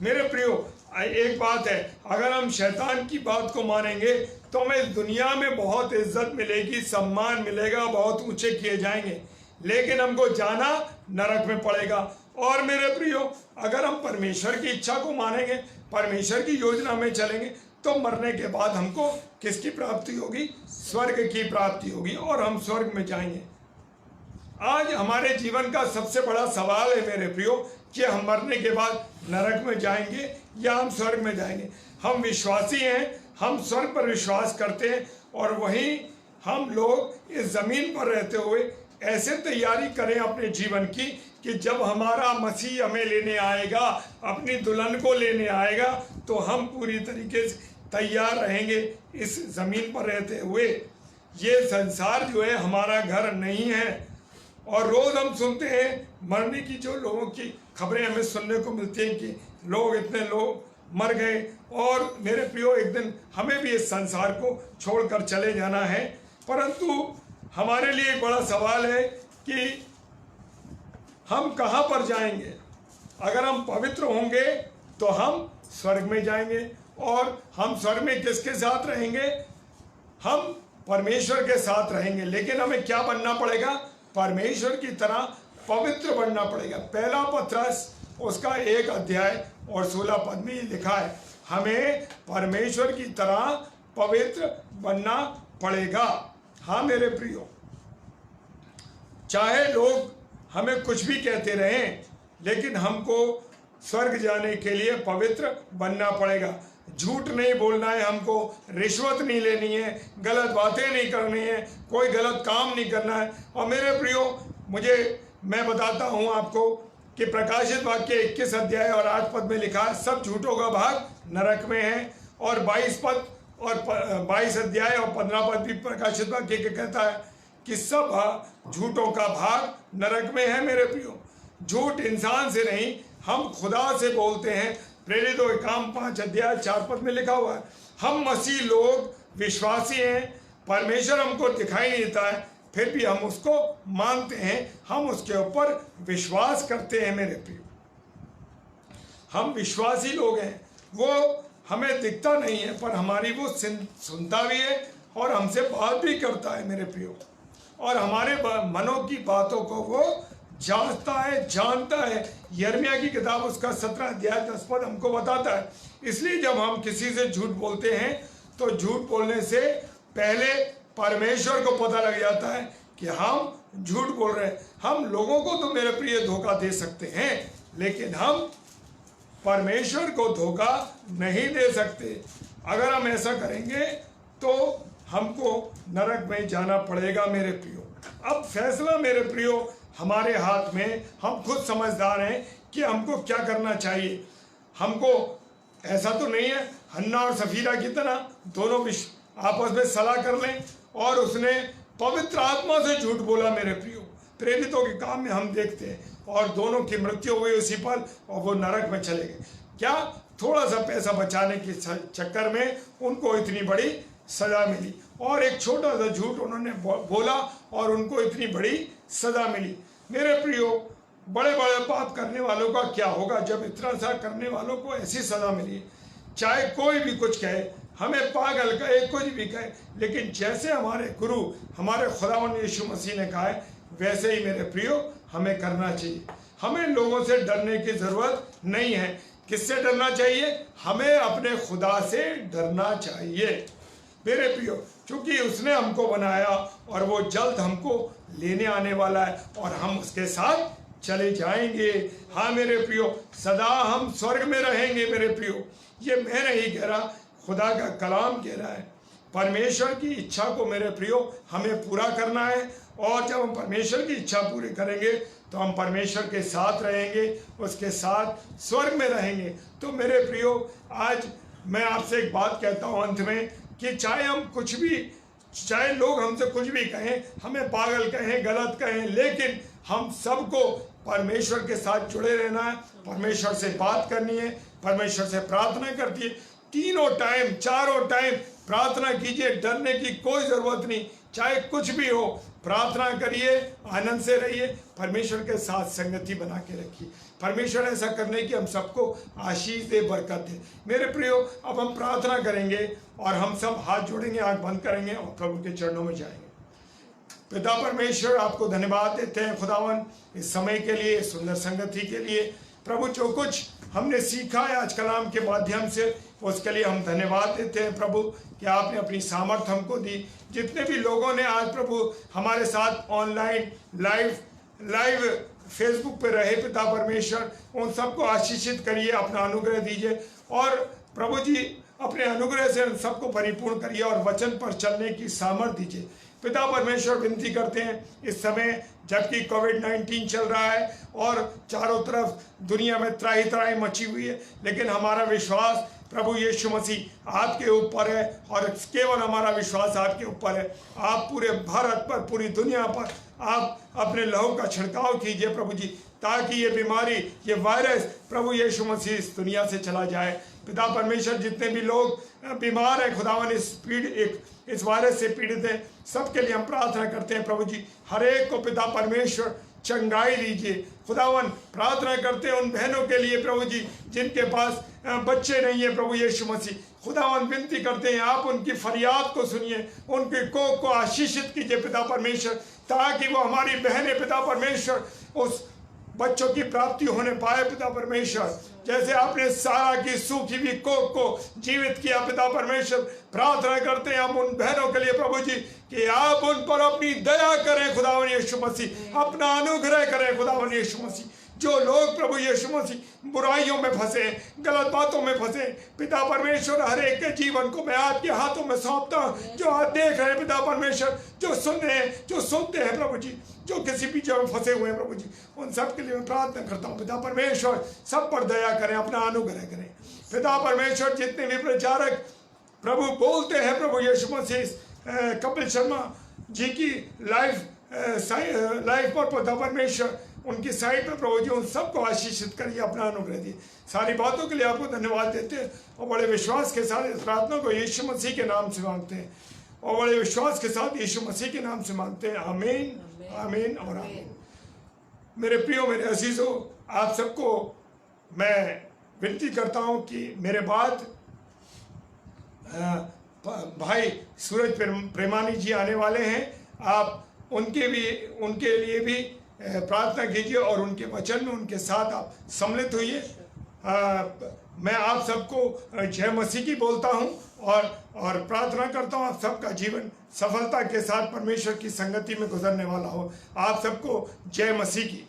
मेरे प्रियो, एक बात है, अगर हम शैतान की बात को मानेंगे तो हमें दुनिया में बहुत इज्जत मिलेगी, सम्मान मिलेगा, बहुत ऊंचे किए जाएंगे, लेकिन हमको जाना नरक में पड़ेगा। और मेरे प्रियो, अगर हम परमेश्वर की इच्छा को मानेंगे, परमेश्वर की योजना में चलेंगे, तो मरने के बाद हमको किसकी प्राप्ति होगी? स्वर्ग की प्राप्ति होगी और हम स्वर्ग में जाएंगे। आज हमारे जीवन का सबसे बड़ा सवाल है मेरे प्रियो कि हम मरने के बाद नरक में जाएंगे या हम स्वर्ग में जाएंगे। हम विश्वासी हैं, हम स्वर्ग पर विश्वास करते हैं और वहीं हम लोग इस जमीन पर रहते हुए ऐसे तैयारी करें अपने जीवन की कि जब हमारा मसीह हमें लेने आएगा, अपनी दुल्हन को लेने आएगा, तो हम पूरी तरीके से तैयार रहेंगे इस जमीन पर रहते हुए। ये संसार जो है हमारा घर नहीं है। और रोज हम सुनते हैं मरने की, जो लोगों की खबरें हमें सुनने को मिलती हैं कि लोग, इतने लोग मर गए। और मेरे प्रियो, एक दिन हमें भी इस संसार को छोड़कर चले जाना है। परंतु हमारे लिए एक बड़ा सवाल है कि हम कहाँ पर जाएंगे। अगर हम पवित्र होंगे तो हम स्वर्ग में जाएंगे। और हम स्वर्ग में किसके साथ रहेंगे? हम परमेश्वर के साथ रहेंगे। लेकिन हमें क्या बनना पड़ेगा? परमेश्वर की तरह पवित्र बनना पड़ेगा। पहला पत्रस उसका 1 अध्याय और 16 पद में ये लिखा है, हमें परमेश्वर की तरह पवित्र बनना पड़ेगा। हाँ मेरे प्रियो, चाहे लोग हमें कुछ भी कहते रहें, लेकिन हमको स्वर्ग जाने के लिए पवित्र बनना पड़ेगा। झूठ नहीं बोलना है हमको, रिश्वत नहीं लेनी है, गलत बातें नहीं करनी है, कोई गलत काम नहीं करना है। और मेरे प्रियो, मैं बताता हूँ आपको कि प्रकाशित वाक्य 21 अध्याय और 8 पद में लिखा है, सब झूठों का भाग नरक में है। और 22 पद और 22 अध्याय और 15 पद भी प्रकाशित वाक्य के कहता है कि सब झूठों का भाग नरक में है। मेरे प्रियो, झूठ इंसान से नहीं, हम खुदा से बोलते हैं। प्रेरितों के काम 5 अध्याय 4 पद में लिखा हुआ है, हम मसीह लोग विश्वासी हैं, परमेश्वर हमको दिखाई नहीं देता है, फिर भी हम उसको मानते हैं, हम उसके ऊपर विश्वास करते हैं। मेरे प्रियो, हम विश्वासी लोग हैं। वो हमें दिखता नहीं है, पर हमारी वो सुनता भी है और हमसे बात भी करता है। मेरे प्रियो, और हमारे मनों की बातों को वो जांचता है, जानता है। यिर्मयाह की किताब उसका 17 अध्याय 10 पद हमको बताता है। इसलिए जब हम किसी से झूठ बोलते हैं तो झूठ बोलने से पहले परमेश्वर को पता लग जाता है कि हम झूठ बोल रहे हैं। हम लोगों को तो मेरे प्रिय धोखा दे सकते हैं, लेकिन हम परमेश्वर को धोखा नहीं दे सकते। अगर हम ऐसा करेंगे तो हमको नरक में जाना पड़ेगा। मेरे प्रियो, अब फैसला मेरे प्रियो हमारे हाथ में। हम खुद समझदार हैं कि हमको क्या करना चाहिए। हमको ऐसा तो नहीं है हन्ना और सफीरा की तरह दोनों आपस में सलाह कर लें। और उसने पवित्र आत्मा से झूठ बोला। मेरे प्रियो, प्रेरितों के काम में हम देखते हैं, और दोनों की मृत्यु हुई उसी पल और वो नरक में चले गए। क्या? थोड़ा सा पैसा बचाने के चक्कर में उनको इतनी बड़ी सजा मिली, और एक छोटा सा झूठ उन्होंने बोला और उनको इतनी बड़ी सजा मिली। मेरे प्रियो, बड़े बड़े पाप करने वालों का क्या होगा जब इतना सा करने वालों को ऐसी सजा मिली? चाहे कोई भी कुछ कहे, हमें पागल कहे, कुछ भी कहे, लेकिन जैसे हमारे गुरु, हमारे खुदावंद यीशु मसीह ने कहा है, वैसे ही मेरे प्रियो हमें करना चाहिए। हमें लोगों से डरने की जरूरत नहीं है। किससे डरना चाहिए? हमें अपने खुदा से डरना चाहिए। मेरे प्रियो, क्योंकि उसने हमको बनाया और वो जल्द हमको लेने आने वाला है और हम उसके साथ चले जाएंगे। हाँ मेरे प्रियो, सदा हम स्वर्ग में रहेंगे। मेरे प्रियो, ये मैं नहीं कह रहा, खुदा का कलाम कह रहा है। परमेश्वर की इच्छा को मेरे प्रियो हमें पूरा करना है, और जब हम परमेश्वर की इच्छा पूरी करेंगे तो हम परमेश्वर के साथ रहेंगे, उसके साथ स्वर्ग में रहेंगे। तो मेरे प्रियो, आज मैं आपसे एक बात कहता हूँ अंत में, कि चाहे हम कुछ भी, चाहे लोग हमसे कुछ भी कहें, हमें पागल कहें, गलत कहें, लेकिन हम सबको परमेश्वर के साथ जुड़े रहना है। परमेश्वर से बात करनी है, परमेश्वर से प्रार्थना करती है। तीनों टाइम, चारों टाइम प्रार्थना कीजिए, डरने की कोई ज़रूरत नहीं। चाहे कुछ भी हो, प्रार्थना करिए, आनंद से रहिए, परमेश्वर के साथ संगति बना के रखिए। परमेश्वर ऐसा करने की हम सबको आशीष दे, बरकत दे। मेरे प्रियो, अब हम प्रार्थना करेंगे और हम सब हाथ जोड़ेंगे, आंख बंद करेंगे और प्रभु के चरणों में जाएंगे। पिता परमेश्वर, आपको धन्यवाद देते हैं खुदावन इस समय के लिए, सुंदर संगति के लिए। प्रभु, जो कुछ हमने सीखा है आज कलाम के माध्यम से, उसके लिए हम धन्यवाद देते हैं प्रभु कि आपने अपनी सामर्थ्य हमको दी। जितने भी लोगों ने आज प्रभु हमारे साथ ऑनलाइन लाइव फेसबुक पे रहे पिता परमेश्वर, उन सबको आशीषित करिए, अपना अनुग्रह दीजिए और प्रभु जी अपने अनुग्रह से उन सबको परिपूर्ण करिए और वचन पर चलने की सामर्थ्य दीजिए। पिता परमेश्वर विनती करते हैं इस समय जबकि कोविड-19 चल रहा है और चारों तरफ दुनिया में त्राही त्राही मची हुई है, लेकिन हमारा विश्वास प्रभु यीशु मसीह आपके ऊपर है और केवल हमारा विश्वास आपके ऊपर है। आप पूरे भारत पर, पूरी दुनिया पर आप अपने लहू का छिड़काव कीजिए प्रभु जी, ताकि ये बीमारी, ये वायरस प्रभु यीशु मसीह इस दुनिया से चला जाए। पिता परमेश्वर जितने भी लोग बीमार हैं खुदावन इस वायरस से पीड़ित हैं, सबके लिए हम प्रार्थना करते हैं प्रभु जी, हर एक को पिता परमेश्वर चंगाई दीजिए। खुदावन प्रार्थना करते हैं उन बहनों के लिए प्रभु जी जिनके पास बच्चे नहीं है प्रभु यीशु मसीह, खुदावन विनती करते हैं आप उनकी फरियाद को सुनिए, उनके कोख को आशीषित कीजिए पिता परमेश्वर, ताकि वो हमारी बहनें पिता परमेश्वर उस बच्चों की प्राप्ति होने पाए पिता परमेश्वर। जैसे आपने सारा की सूखी हुई कोख को जीवित किया पिता परमेश्वर, प्रार्थना करते हैं हम उन बहनों के लिए प्रभु जी कि आप उन पर अपनी दया करें खुदावन यीशु मसीह, अपना अनुग्रह करें खुदावन यीशु मसीह। जो लोग प्रभु यीशु मसीह बुराइयों में फंसे, गलत बातों में फंसे, पिता परमेश्वर हर एक के जीवन को मैं आपके हाथों में सौंपता हूँ। जो आप देख रहे हैं पिता परमेश्वर, जो सुन रहे हैं, जो सुनते हैं प्रभु जी, जो किसी भी जगह फंसे हुए हैं प्रभु जी, उन सब के लिए मैं प्रार्थना करता हूँ पिता परमेश्वर सब पर दया करें, अपना अनुग्रह करें। पिता परमेश्वर जितने भी प्रचारक प्रभु बोलते हैं प्रभु यीशु मसीह कपिल शर्मा जी की लाइफ पर पिता परमेश्वर उनकी साइड पर प्रभु जी उन सबको आशीषित करिए, अपना अनुग्रह दिए। सारी बातों के लिए आपको धन्यवाद देते हैं और बड़े विश्वास के साथ इस प्रार्थना को यीशु मसीह के नाम से मांगते हैं और बड़े विश्वास के साथ यीशु मसीह के नाम से मांगते हैं। आमीन, आमीन और आमीन। मेरे प्रियो, मेरे अजीजों, आप सबको मैं विनती करता हूं कि मेरे बाद भाई सूरज प्रेमानी जी आने वाले हैं, आप उनके लिए भी प्रार्थना कीजिए और उनके वचन में उनके साथ आप सम्मिलित होइए। मैं आप सबको जय मसीह की बोलता हूं और प्रार्थना करता हूं आप सबका जीवन सफलता के साथ परमेश्वर की संगति में गुजरने वाला हो। आप सबको जय मसीह की।